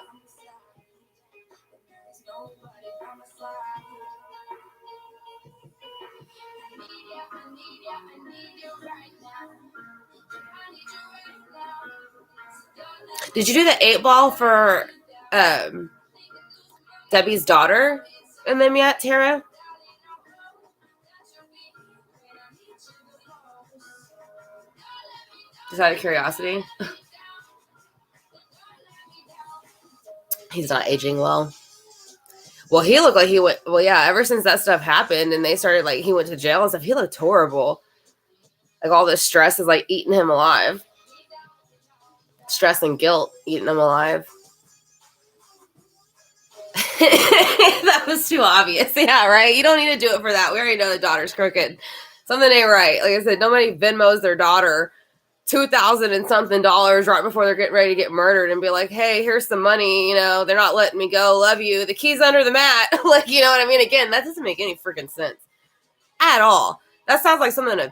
Did you do the 8-ball for Debbie's daughter in them yet, Tara? Just out of curiosity. He's not aging well. Well, he looked like he went. Well, yeah. Ever since that stuff happened and they started like he went to jail and stuff, he looked horrible. Like all this stress is like eating him alive. Stress and guilt eating him alive. That was too obvious. Yeah, right. You don't need to do it for that. We already know the daughter's crooked. Something ain't right. Like I said, nobody Venmos their daughter $2,000 and something right before they're getting ready to get murdered and be like, hey, here's some money. You know, they're not letting me go. Love you. The key's under the mat. Like, you know what I mean? Again, that doesn't make any freaking sense at all. That sounds like something a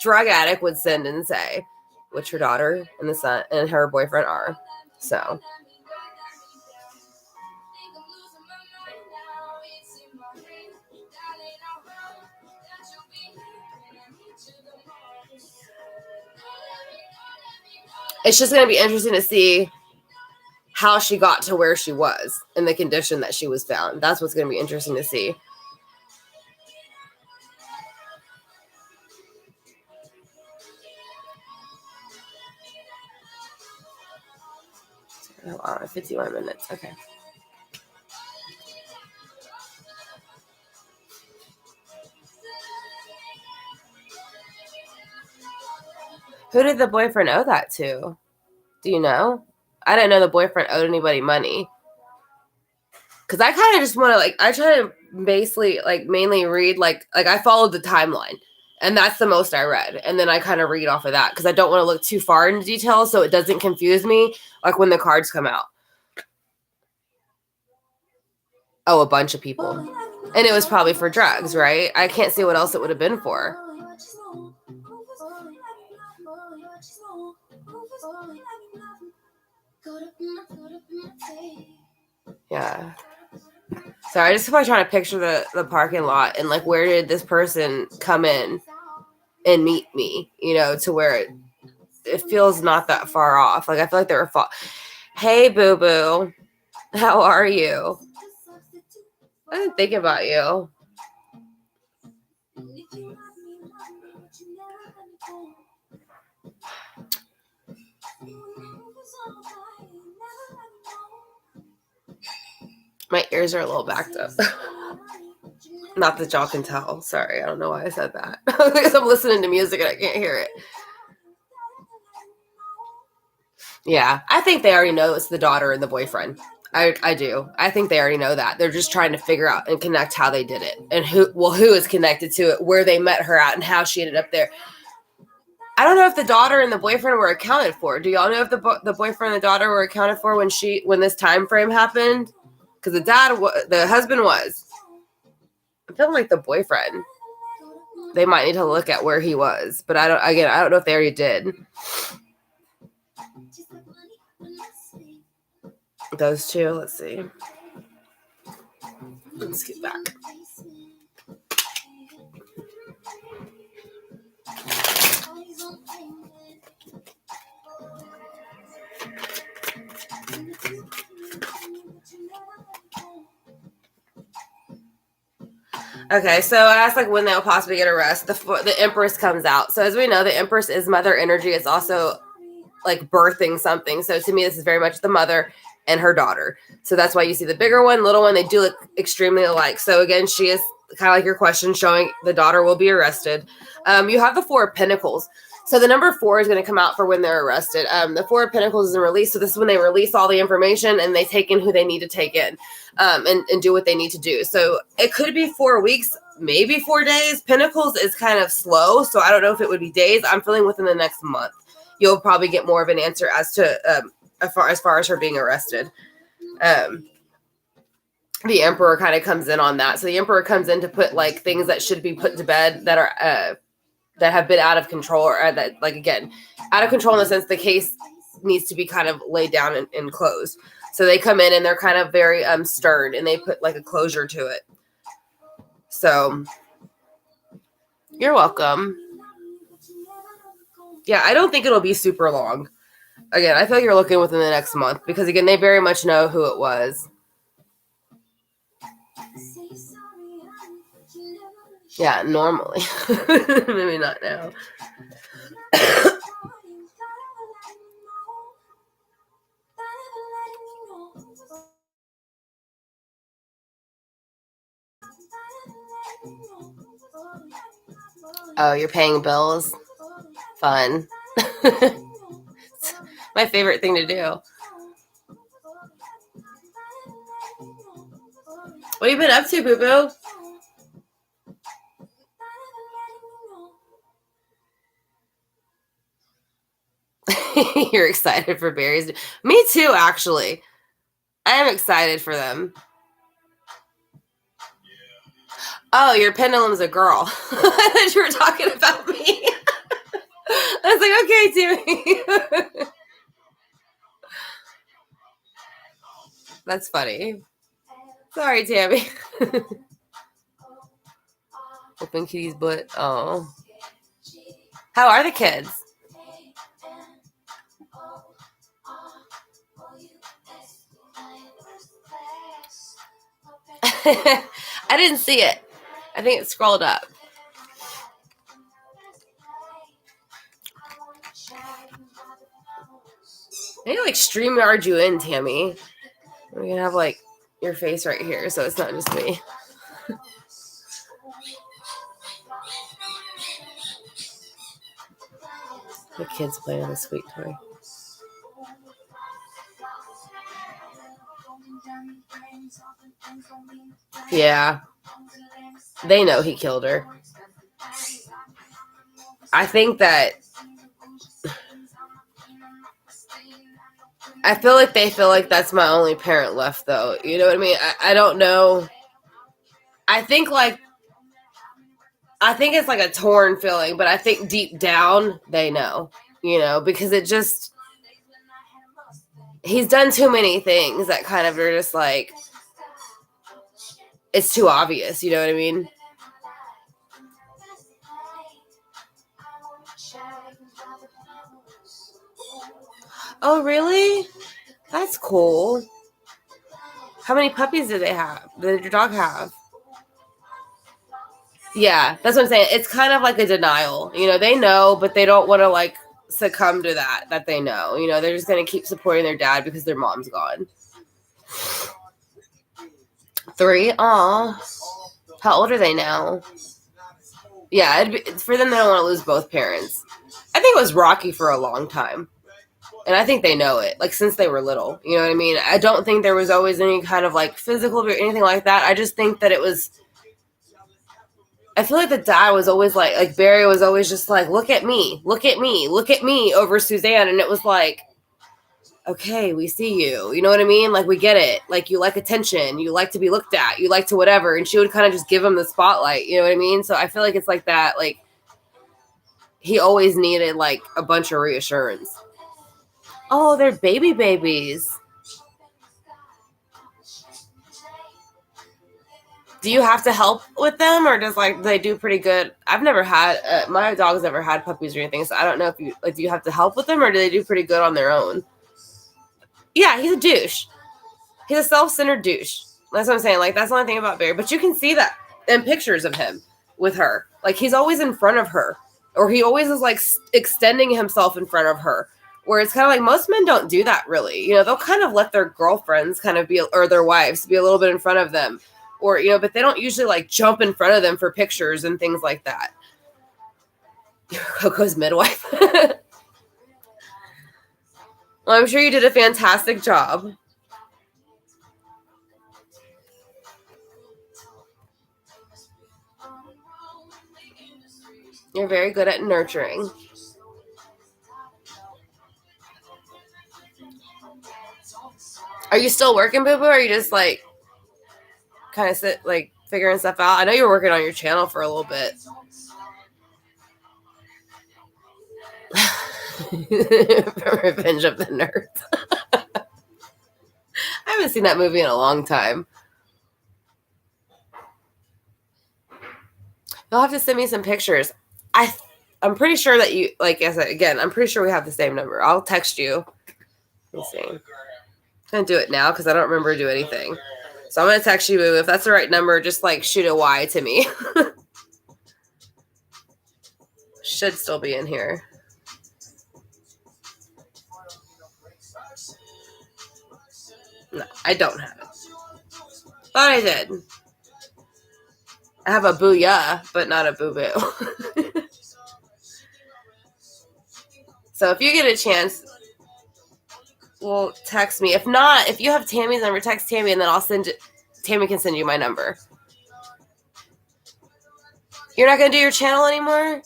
drug addict would send and say, which her daughter and the son and her boyfriend are. So. It's just going to be interesting to see how she got to where she was in the condition that she was found. That's what's going to be interesting to see. Oh, 51 minutes. Okay. Who did the boyfriend owe that to? Do you know? I didn't know the boyfriend owed anybody money. Because I kind of just want to, like, I try to basically, like, mainly read, like I followed the timeline. And that's the most I read. And then I kind of read off of that. Because I don't want to look too far into detail so it doesn't confuse me, like, when the cards come out. Oh, a bunch of people. And it was probably for drugs, right? I can't see what else it would have been for. Yeah. Sorry, I just keep trying to picture the parking lot and like where did this person come in and meet me, you know, to where it feels not that far off. Like I feel like they were Hey, boo boo, how are you? I didn't think about you. My ears are a little backed up. Not that y'all can tell. Sorry, I don't know why I said that. Because I'm listening to music and I can't hear it. Yeah, I think they already know it's the daughter and the boyfriend. I do. I think they already know that. They're just trying to figure out and connect how they did it and who is connected to it, where they met her at and how she ended up there. I don't know if the daughter and the boyfriend were accounted for. Do y'all know if the boyfriend and the daughter were accounted for when this time frame happened? Because the husband was. I feel like the boyfriend. They might need to look at where he was, but I don't know if they already did. Those two, let's see. Let's get back. Okay, so I asked like when they'll possibly get arrested. The Empress comes out. So as we know, the Empress is mother energy. It's also like birthing something. So to me, this is very much the mother and her daughter. So that's why you see the bigger one, little one, they do look extremely alike. So again, she is kind of like your question showing the daughter will be arrested. You have the Four of Pentacles. So the number 4 is going to come out for when they're arrested. The Four of Pentacles is in release. So this is when they release all the information and they take in who they need to take in and do what they need to do. So it could be 4 weeks, maybe 4 days. Pentacles is kind of slow. So I don't know if it would be days. I'm feeling within the next month. You'll probably get more of an answer as to as far as her being arrested. The Emperor kind of comes in on that. So the Emperor comes in to put like things that should be put to bed that are that have been out of control or that, like, again, out of control in the sense the case needs to be kind of laid down and closed. So they come in and they're kind of very stern and they put like a closure to it. So You're welcome. Yeah, I don't think it'll be super long. Again, I feel like you're looking within the next month because, again, they very much know who it was. Yeah, normally. Maybe not now. Oh, you're paying bills? Fun. My favorite thing to do. What have you been up to, boo-boo? You're excited for berries. Me too, actually. I am excited for them. Oh, your pendulum's a girl. I thought you were talking about me. I was like, okay, Timmy. That's funny. Sorry, Tammy. Open Kitty's butt. Oh. How are the kids? I didn't see it. I think it scrolled up. I need to like StreamYard you in, Tammy. We're gonna have like your face right here, so it's not just me. The kids playing with a sweet toy. Yeah. They know he killed her. I think that I feel like they feel like that's my only parent left, though. You know what I mean? I don't know. I think it's like a torn feeling, but I think deep down they know, you know, because it just, he's done too many things that kind of are just like, it's too obvious, you know what I mean? Oh, really? That's cool. How many puppies did they have? Did your dog have? Yeah, that's what I'm saying. It's kind of like a denial. You know, they know, but they don't want to like succumb to that they know. You know, they're just going to keep supporting their dad because their mom's gone. 3? Aw. How old are they now? Yeah, for them, they don't want to lose both parents. I think it was rocky for a long time. And I think they know it, like, since they were little. You know what I mean? I don't think there was always any kind of, like, physical or anything like that. I just think that it was... I feel like the dad was always like Barry was always just like, look at me, look at me, look at me over Suzanne. And it was like, okay, we see you. You know what I mean? Like, we get it. Like, you like attention. You like to be looked at. You like to whatever. And she would kind of just give him the spotlight. You know what I mean? So I feel like it's like that. Like, he always needed, like, a bunch of reassurance. Oh, they're babies. Do you have to help with them, or does like they do pretty good? I've never had my dog's never had puppies or anything, so I don't know if you like. Do you have to help with them, or do they do pretty good on their own? Yeah, he's a douche. He's a self-centered douche. That's what I'm saying. Like, that's the only thing about Barry. But you can see that in pictures of him with her. Like, he's always in front of her, or he always is like extending himself in front of her. Where it's kind of like most men don't do that really. You know, they'll kind of let their girlfriends kind of be, or their wives be a little bit in front of them. Or, you know, but they don't usually like jump in front of them for pictures and things like that. Coco's midwife. Well, I'm sure you did a fantastic job. You're very good at nurturing. Are you still working, Boo Boo? Or are you just like kind of like figuring stuff out? I know you're working on your channel for a little bit. Revenge of the Nerds. I haven't seen that movie in a long time. You'll have to send me some pictures. I'm pretty sure that you, like I said, again, I'm pretty sure we have the same number. I'll text you. Let me see. I'm going to do it now because I don't remember to do anything. So I'm going to text you. If that's the right number, just like shoot a Y to me. Should still be in here. No, I don't have it. Thought I did. I have a booyah, but not a boo-boo. So if you get a chance, well, text me. If not, if you have Tammy's number, text Tammy, and then I'll send it. Tammy can send you my number. You're not going to do your channel anymore?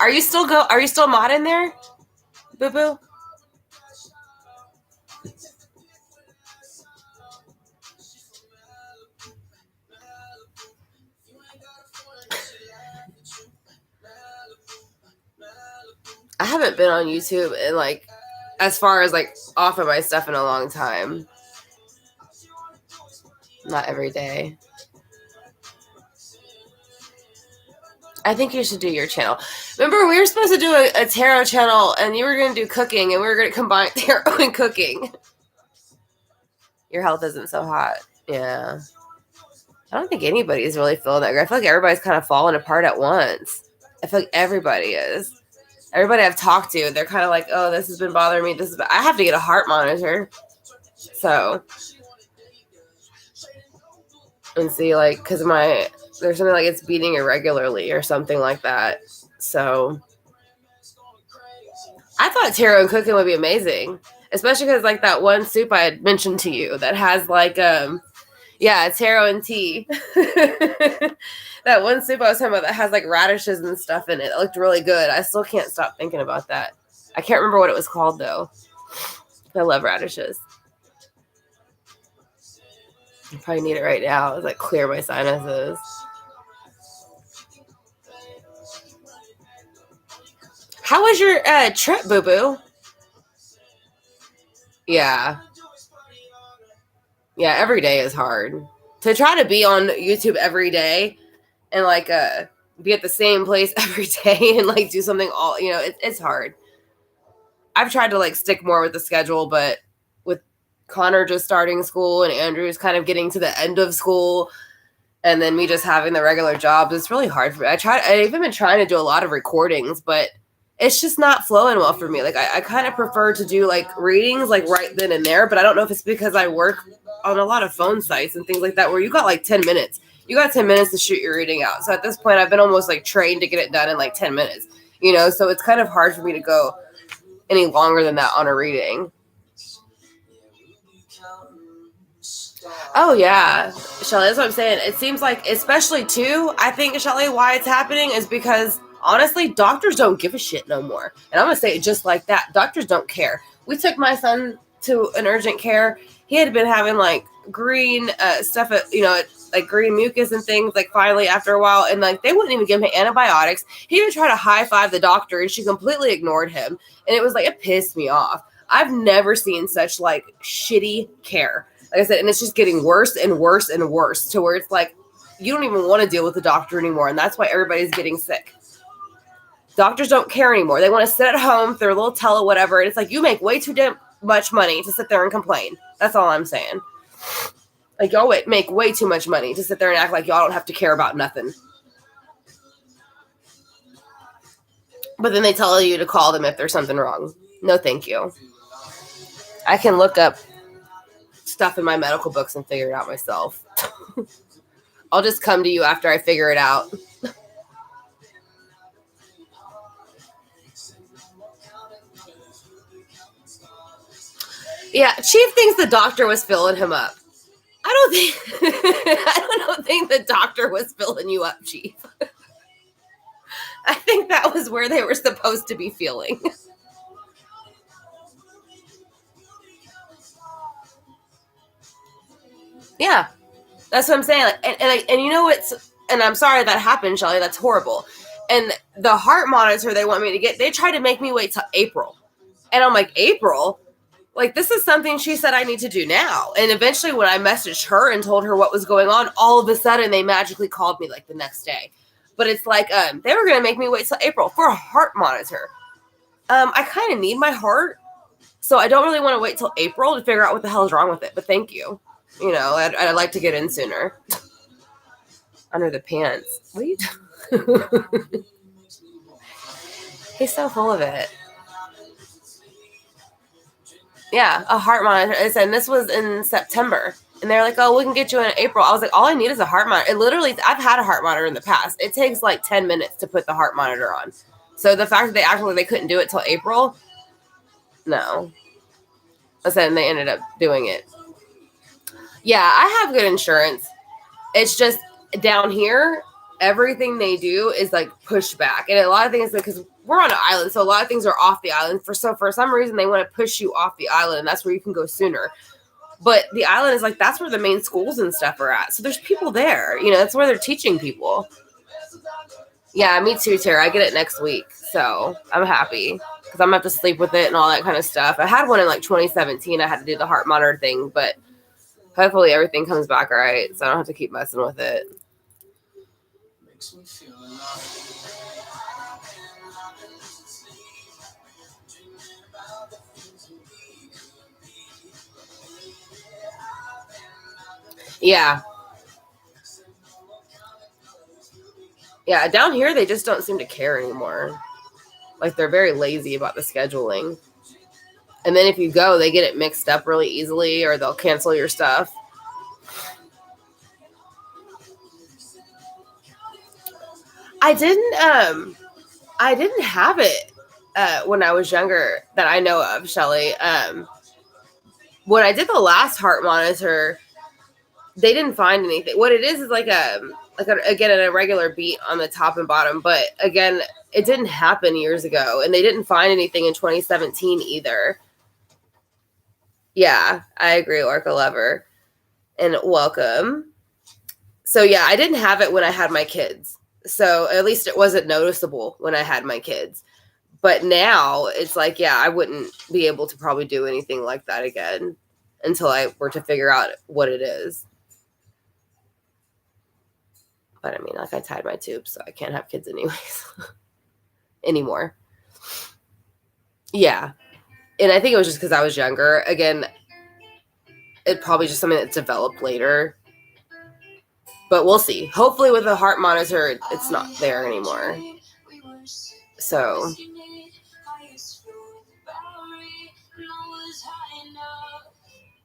Are you still modding there, Boo Boo? I haven't been on YouTube in like, as far as like off of my stuff in a long time. Not every day. I think you should do your channel. Remember, we were supposed to do a tarot channel, and you were going to do cooking, and we were going to combine tarot and cooking. Your health isn't so hot. Yeah. I don't think anybody's really feeling that great. I feel like everybody's kind of falling apart at once. I feel like everybody is. Everybody I've talked to, they're kind of like, oh, this has been bothering me. I have to get a heart monitor. So. And see, like, because there's something like it's beating irregularly or something like that. So I thought tarot and cooking would be amazing, especially because like that one soup I had mentioned to you that has like tarot and tea. That one soup I was talking about that has like radishes and stuff in it. It looked really good. I still can't stop thinking about that. I can't remember what it was called though. I love radishes. I probably need it right now. It's like clear my sinuses. How was your trip, Boo Boo? Yeah. Yeah, every day is hard. To try to be on YouTube every day and like be at the same place every day and like do something all, it's hard. I've tried to like stick more with the schedule, but with Connor just starting school and Andrew's kind of getting to the end of school and then me just having the regular jobs, it's really hard for me. I've even been trying to do a lot of recordings, but it's just not flowing well for me. Like I kind of prefer to do like readings like right then and there, but I don't know if it's because I work on a lot of phone sites and things like that where you got like 10 minutes. You got 10 minutes to shoot your reading out. So at this point, I've been almost like trained to get it done in like 10 minutes, so it's kind of hard for me to go any longer than that on a reading. Oh, yeah. Shelly, that's what I'm saying. It seems like, especially too, I think, Shelly, why it's happening is because, honestly, doctors don't give a shit no more. And I'm going to say it just like that. Doctors don't care. We took my son to an urgent care. He had been having, like, green stuff, like green mucus and things, like, finally, after a while. And, like, they wouldn't even give him antibiotics. He even tried to high-five the doctor, and she completely ignored him. And it was, like, it pissed me off. I've never seen such, like, shitty care. Like I said, and it's just getting worse and worse and worse to where it's like you don't even want to deal with the doctor anymore. And that's why everybody's getting sick. Doctors don't care anymore. They want to sit at home, their little tele, whatever. And it's like you make way too much money to sit there and complain. That's all I'm saying. Like y'all make way too much money to sit there and act like y'all don't have to care about nothing. But then they tell you to call them if there's something wrong. No, thank you. I can look up stuff in my medical books and figure it out myself. I'll just come to you after I figure it out. Yeah, Chief thinks the doctor was filling him up. I don't think the doctor was filling you up, Chief. I think that was where they were supposed to be feeling. Yeah, that's what I'm saying. Like, and you know what's, and I'm sorry that happened, Shelly. That's horrible. And the heart monitor they want me to get, they tried to make me wait till April. And I'm like, April? Like, this is something she said I need to do now. And eventually when I messaged her and told her what was going on, all of a sudden they magically called me like the next day. But it's like, they were going to make me wait till April for a heart monitor. I kind of need my heart, so I don't really want to wait till April to figure out what the hell is wrong with it. But thank you. You know, I'd like to get in sooner. Under the pants. What are you doing? He's so full of it. Yeah, a heart monitor. And this was in September. And they're like, oh, we can get you in April. I was like, all I need is a heart monitor. It literally, I've had a heart monitor in the past. It takes like 10 minutes to put the heart monitor on. So the fact that they acted like they couldn't do it till April, no. I said, and they ended up doing it. Yeah, I have good insurance. It's just down here, everything they do is like pushed back. And a lot of things, because we're on an island, so a lot of things are off the island. For some reason, they want to push you off the island, and that's where you can go sooner. But the island is like, that's where the main schools and stuff are at. So there's people there. You know, that's where they're teaching people. Yeah, me too, Tara. I get it next week. So I'm happy because I'm going to have to sleep with it and all that kind of stuff. I had one in like 2017. I had to do the heart monitor thing, but hopefully everything comes back all right. So I don't have to keep messing with it. Yeah. Yeah, down here they just don't seem to care anymore. Like they're very lazy about the scheduling. And then if you go, they get it mixed up really easily or they'll cancel your stuff. I didn't have it when I was younger that I know of, Shelly. When I did the last heart monitor, they didn't find anything. What it is like again, a regular beat on the top and bottom. But again, it didn't happen years ago. And they didn't find anything in 2017 either. Yeah, I agree, Orca Lover. And welcome. So yeah, I didn't have it when I had my kids. So at least it wasn't noticeable when I had my kids. But now it's like, yeah, I wouldn't be able to probably do anything like that again until I were to figure out what it is. But I mean, like I tied my tubes, so I can't have kids anyways anymore. Yeah. And I think it was just because I was younger. Again, it's probably just something that's developed later. But we'll see. Hopefully with a heart monitor, it's not there anymore. So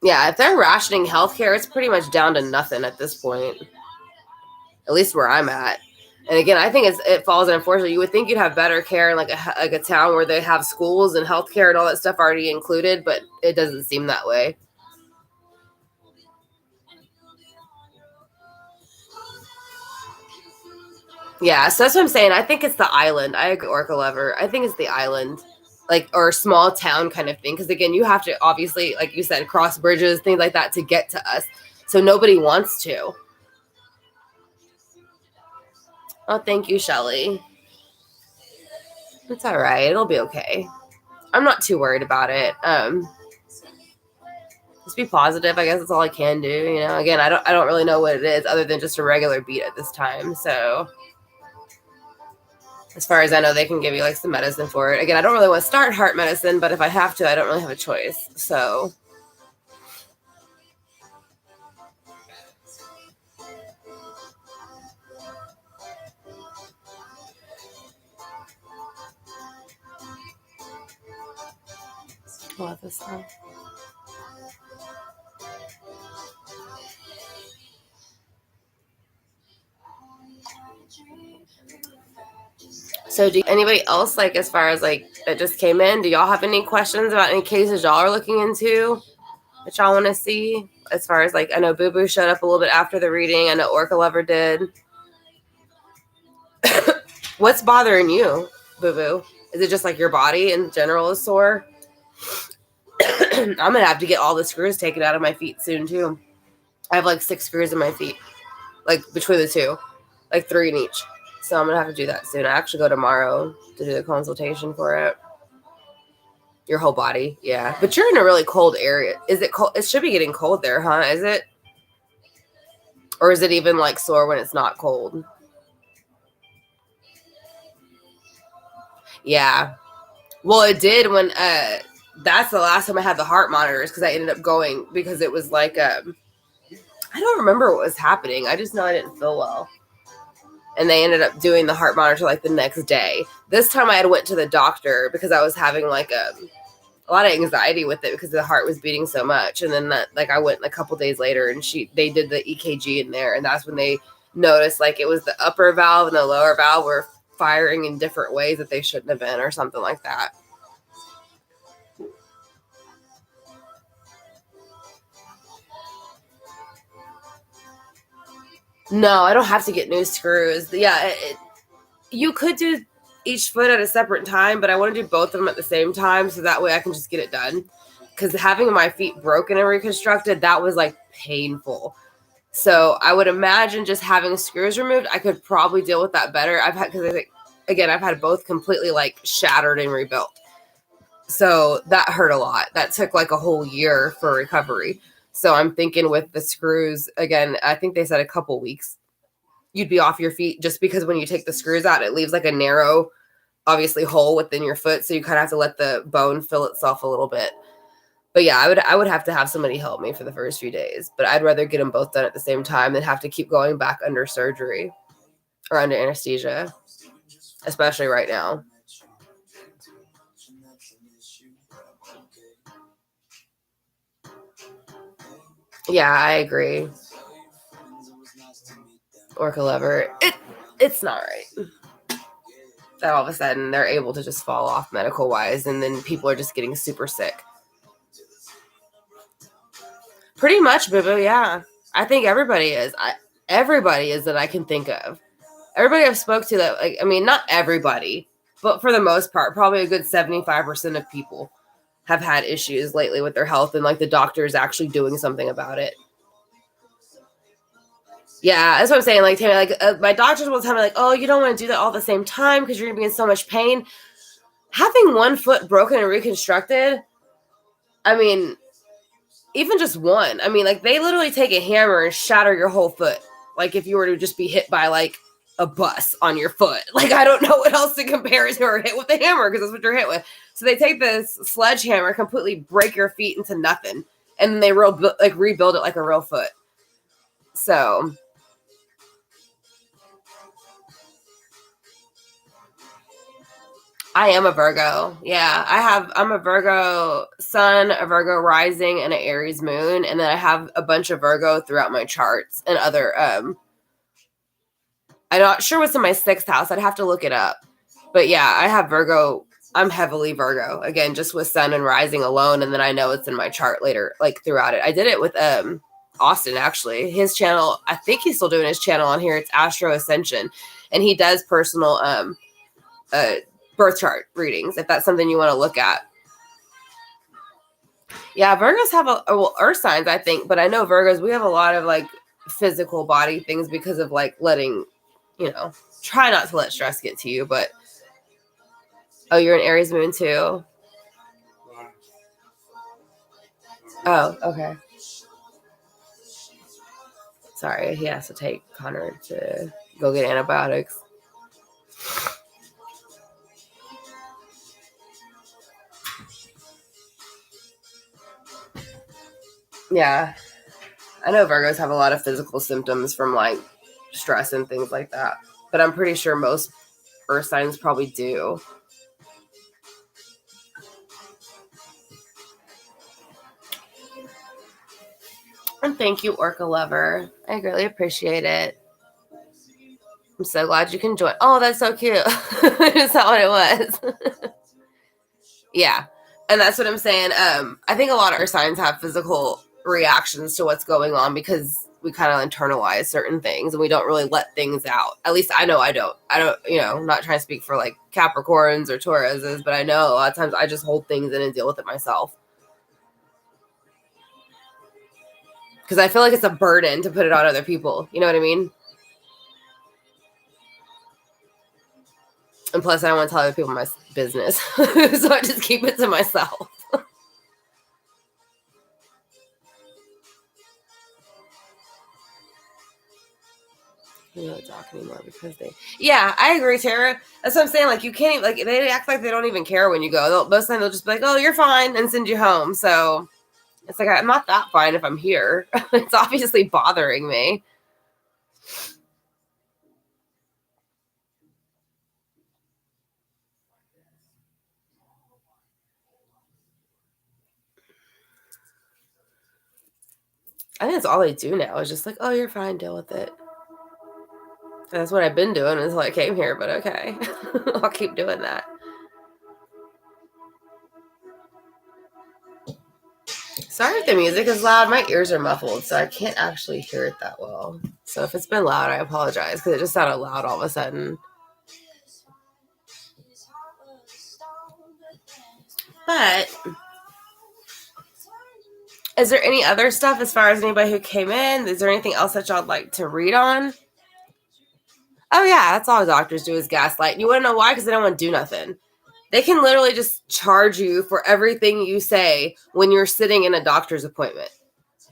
yeah, if they're rationing healthcare, it's pretty much down to nothing at this point. At least where I'm at. And again, I think it falls unfortunately. You would think you'd have better care in like a town where they have schools and healthcare and all that stuff already included, but it doesn't seem that way. Yeah, so that's what I'm saying. I think it's the island. I agree, Orca Lover. I think it's the island, like, or a small town kind of thing. Because again, you have to obviously, like you said, cross bridges, things like that to get to us. So nobody wants to. Oh, thank you, Shelly. It's all right. It'll be okay. I'm not too worried about it. Just be positive. I guess that's all I can do. You know, again, I don't really know what it is other than just a regular beat at this time. So as far as I know, they can give you like some medicine for it. Again, I don't really want to start heart medicine, but if I have to, I don't really have a choice. So I love this song. So do anybody else, like, as far as like that just came in, do y'all have any questions about any cases y'all are looking into that y'all want to see? As far as like, I know Boo Boo showed up a little bit after the reading. I know Orca Lover did. What's bothering you, Boo Boo? Is it just like your body in general is sore? I'm gonna have to get all the screws taken out of my feet soon too. I have like 6 screws in my feet, like between the two, like 3 in each. So I'm gonna have to do that soon. I actually go tomorrow to do the consultation for it. Your whole body, yeah. But you're in a really cold area. Is it cold? It should be getting cold there, huh? Is it? Or is it even like sore when it's not cold? Yeah. Well, it did when that's the last time I had the heart monitors because I ended up going because it was like I don't remember what was happening. I just know I didn't feel well. And they ended up doing the heart monitor like the next day. This time I had went to the doctor because I was having like a lot of anxiety with it because the heart was beating so much. And then like I went a couple days later and they did the EKG in there, and that's when they noticed like it was the upper valve and the lower valve were firing in different ways that they shouldn't have been or something like that. No, I don't have to get new screws. Yeah, you could do each foot at a separate time, but I want to do both of them at the same time so that way I can just get it done. Because having my feet broken and reconstructed, that was like painful. So I would imagine just having screws removed, I could probably deal with that better. I've had, because I think, again, I've had both completely like shattered and rebuilt. So that hurt a lot. That took like a whole year for recovery. So I'm thinking with the screws, again, I think they said a couple weeks you'd be off your feet just because when you take the screws out, it leaves like a narrow, obviously, hole within your foot. So you kind of have to let the bone fill itself a little bit. But yeah, I would have to have somebody help me for the first few days. But I'd rather get them both done at the same time than have to keep going back under surgery or under anesthesia, especially right now. Yeah, I agree. Orca lever. It's not right that all of a sudden they're able to just fall off medical wise, and then people are just getting super sick. Pretty much, Boo Boo. Yeah, I think everybody is. Everybody is that I can think of. Everybody I've spoke to that, like, I mean, not everybody, but for the most part, probably a good 75% of people have had issues lately with their health, and like the doctor is actually doing something about it. Yeah, that's what I'm saying. Like, Tammy, like my doctors will tell me, like, oh, you don't want to do that all at the same time because you're gonna be in so much pain. Having one foot broken and reconstructed, I mean, even just one. I mean, like they literally take a hammer and shatter your whole foot. Like if you were to just be hit by like a bus on your foot. Like I don't know what else to compare it to, or hit with a hammer because that's what you're hit with. So they take this sledgehammer, completely break your feet into nothing, and then they rebuild it like a real foot. So I am a Virgo. Yeah, I'm a Virgo sun, a Virgo rising, and an Aries moon, and then I have a bunch of Virgo throughout my charts and other. I'm not sure what's in my sixth house. I'd have to look it up. But yeah, I have Virgo. I'm heavily Virgo again, just with sun and rising alone, and then I know it's in my chart later, like throughout it. I did it with Austin actually. His channel, I think he's still doing his channel on here. It's Astro Ascension, and he does personal uh birth chart readings if that's something you want to look at. Yeah, Virgos have well, earth signs, I think, but I know Virgos, we have a lot of like physical body things because of like letting, try not to let stress get to you. But oh, you're an Aries moon too. Oh, okay. Sorry, he has to take Connor to go get antibiotics. Yeah, I know Virgos have a lot of physical symptoms from like stress and things like that, but I'm pretty sure most earth signs probably do. And thank you, Orca Lover. I greatly appreciate it. I'm so glad you can join. Oh, that's so cute. Is that what it was? Yeah. And that's what I'm saying. I think a lot of our signs have physical reactions to what's going on because we kind of internalize certain things and we don't really let things out. At least I know I don't. I'm not trying to speak for like Capricorns or Tauruses, but I know a lot of times I just hold things in and deal with it myself. Because I feel like it's a burden to put it on other people. You know what I mean? And plus, I don't want to tell other people my business. So I just keep it to myself. You don't talk anymore because they. Yeah, I agree, Tara. That's what I'm saying. Like, you can't even, like, they act like they don't even care when you go. Most of the time, they'll just be like, oh, you're fine, and send you home. So it's like, I'm not that fine if I'm here. It's obviously bothering me. I think that's all they do now is just like, oh, you're fine, deal with it. And that's what I've been doing until I came here, but okay. I'll keep doing that. Sorry if the music is loud. My ears are muffled, so I can't actually hear it that well. So if it's been loud, I apologize because it just sounded loud all of a sudden. But is there any other stuff as far as anybody who came in? Is there anything else that y'all would like to read on? Oh, yeah, that's all doctors do is gaslight. And you want to know why? Because they don't want to do nothing. They can literally just charge you for everything you say when you're sitting in a doctor's appointment.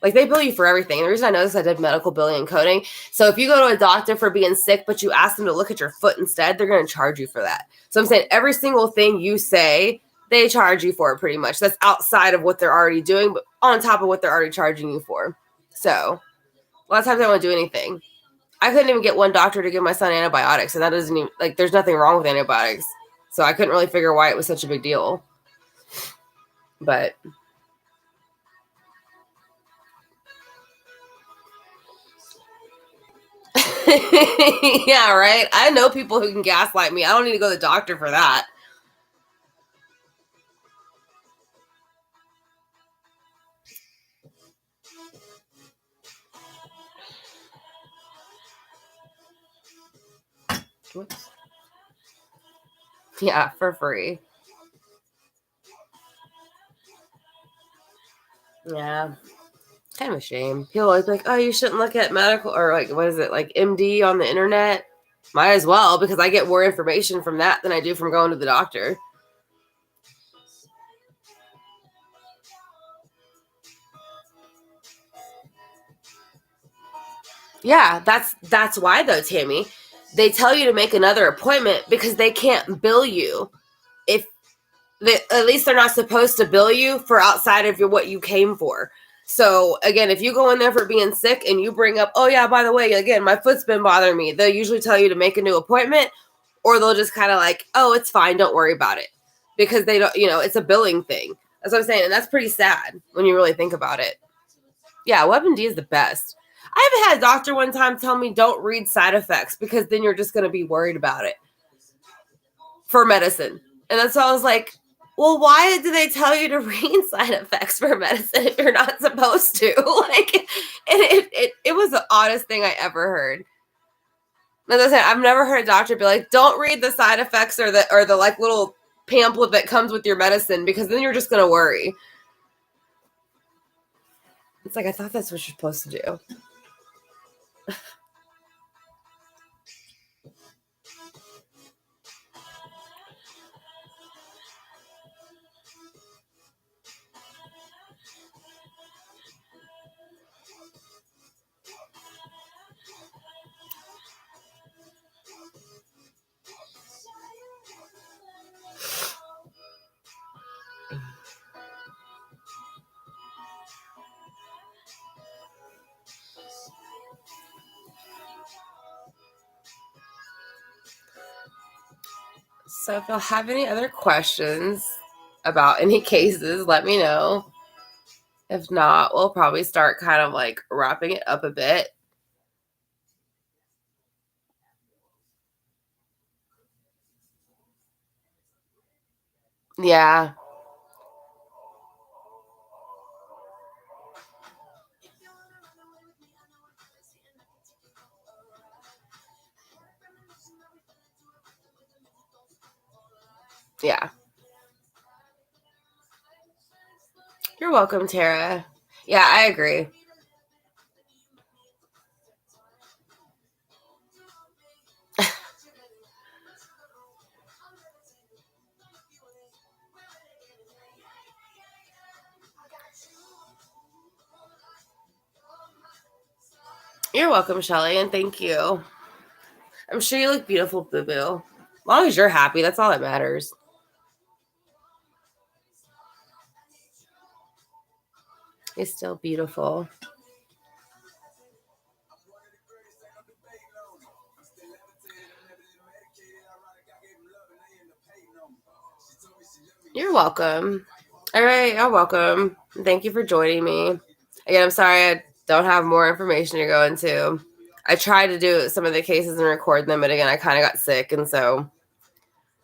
Like, they bill you for everything. And the reason I know this, I did medical billing and coding. So if you go to a doctor for being sick, but you ask them to look at your foot instead, they're going to charge you for that. So I'm saying every single thing you say, they charge you for it pretty much. That's outside of what they're already doing, but on top of what they're already charging you for. So a lot of times I don't want to do anything. I couldn't even get one doctor to give my son antibiotics. And that doesn't even, like, there's nothing wrong with antibiotics. So I couldn't really figure why it was such a big deal. But yeah, right. I know people who can gaslight me. I don't need to go to the doctor for that. Whoops. Yeah, for free. Yeah. Kind of a shame. People always like, oh, you shouldn't look at medical or like, what is it, like MD on the internet? Might as well, because I get more information from that than I do from going to the doctor. Yeah, that's why though, Tammy. They tell you to make another appointment because they can't bill you. If at least they're not supposed to bill you for outside of what you came for. So again, if you go in there for being sick and you bring up, oh yeah, by the way, again, my foot's been bothering me, they'll usually tell you to make a new appointment, or they'll just kind of like, oh, it's fine, don't worry about it, because they don't, it's a billing thing. That's what I'm saying, and that's pretty sad when you really think about it. Yeah, WebMD is the best. I even had a doctor one time tell me don't read side effects because then you're just going to be worried about it for medicine. And that's why I was like, well, why do they tell you to read side effects for medicine if you're not supposed to? Like, and it was the oddest thing I ever heard. As I said, I've never heard a doctor be like, don't read the side effects or the like little pamphlet that comes with your medicine because then you're just going to worry. It's like, I thought that's what you're supposed to do. So if y'all have any other questions about any cases, let me know. If not, we'll probably start kind of like wrapping it up a bit. Yeah. Yeah. You're welcome, Tara. Yeah, I agree. You're welcome, Shelly, and thank you. I'm sure you look beautiful, Boo Boo. As long as you're happy, that's all that matters. You're still beautiful. You're welcome. All right, you're welcome. Thank you for joining me. Again, I'm sorry I don't have more information to go into. I tried to do some of the cases and record them, but again, I kind of got sick, and so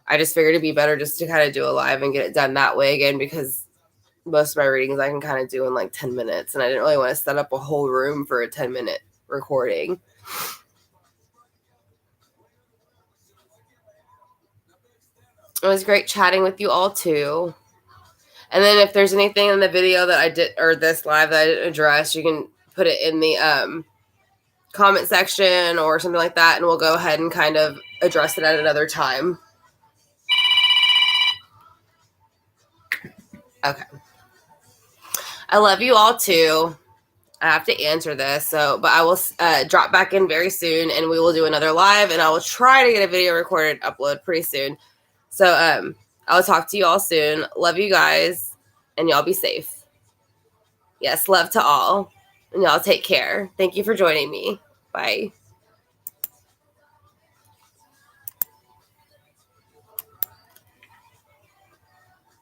I just figured it'd be better just to kind of do a live and get it done that way again, because most of my readings I can kind of do in like 10 minutes, and I didn't really want to set up a whole room for a 10-minute recording. It was great chatting with you all too. And then if there's anything in the video that I did, or this live that I didn't address, you can put it in the comment section or something like that, and we'll go ahead and kind of address it at another time. Okay. I love you all too. I have to answer this, but I will drop back in very soon, and we will do another live, and I will try to get a video recorded, upload pretty soon. So I'll talk to you all soon. Love you guys, and y'all be safe. Yes, love to all, and y'all take care. Thank you for joining me. Bye.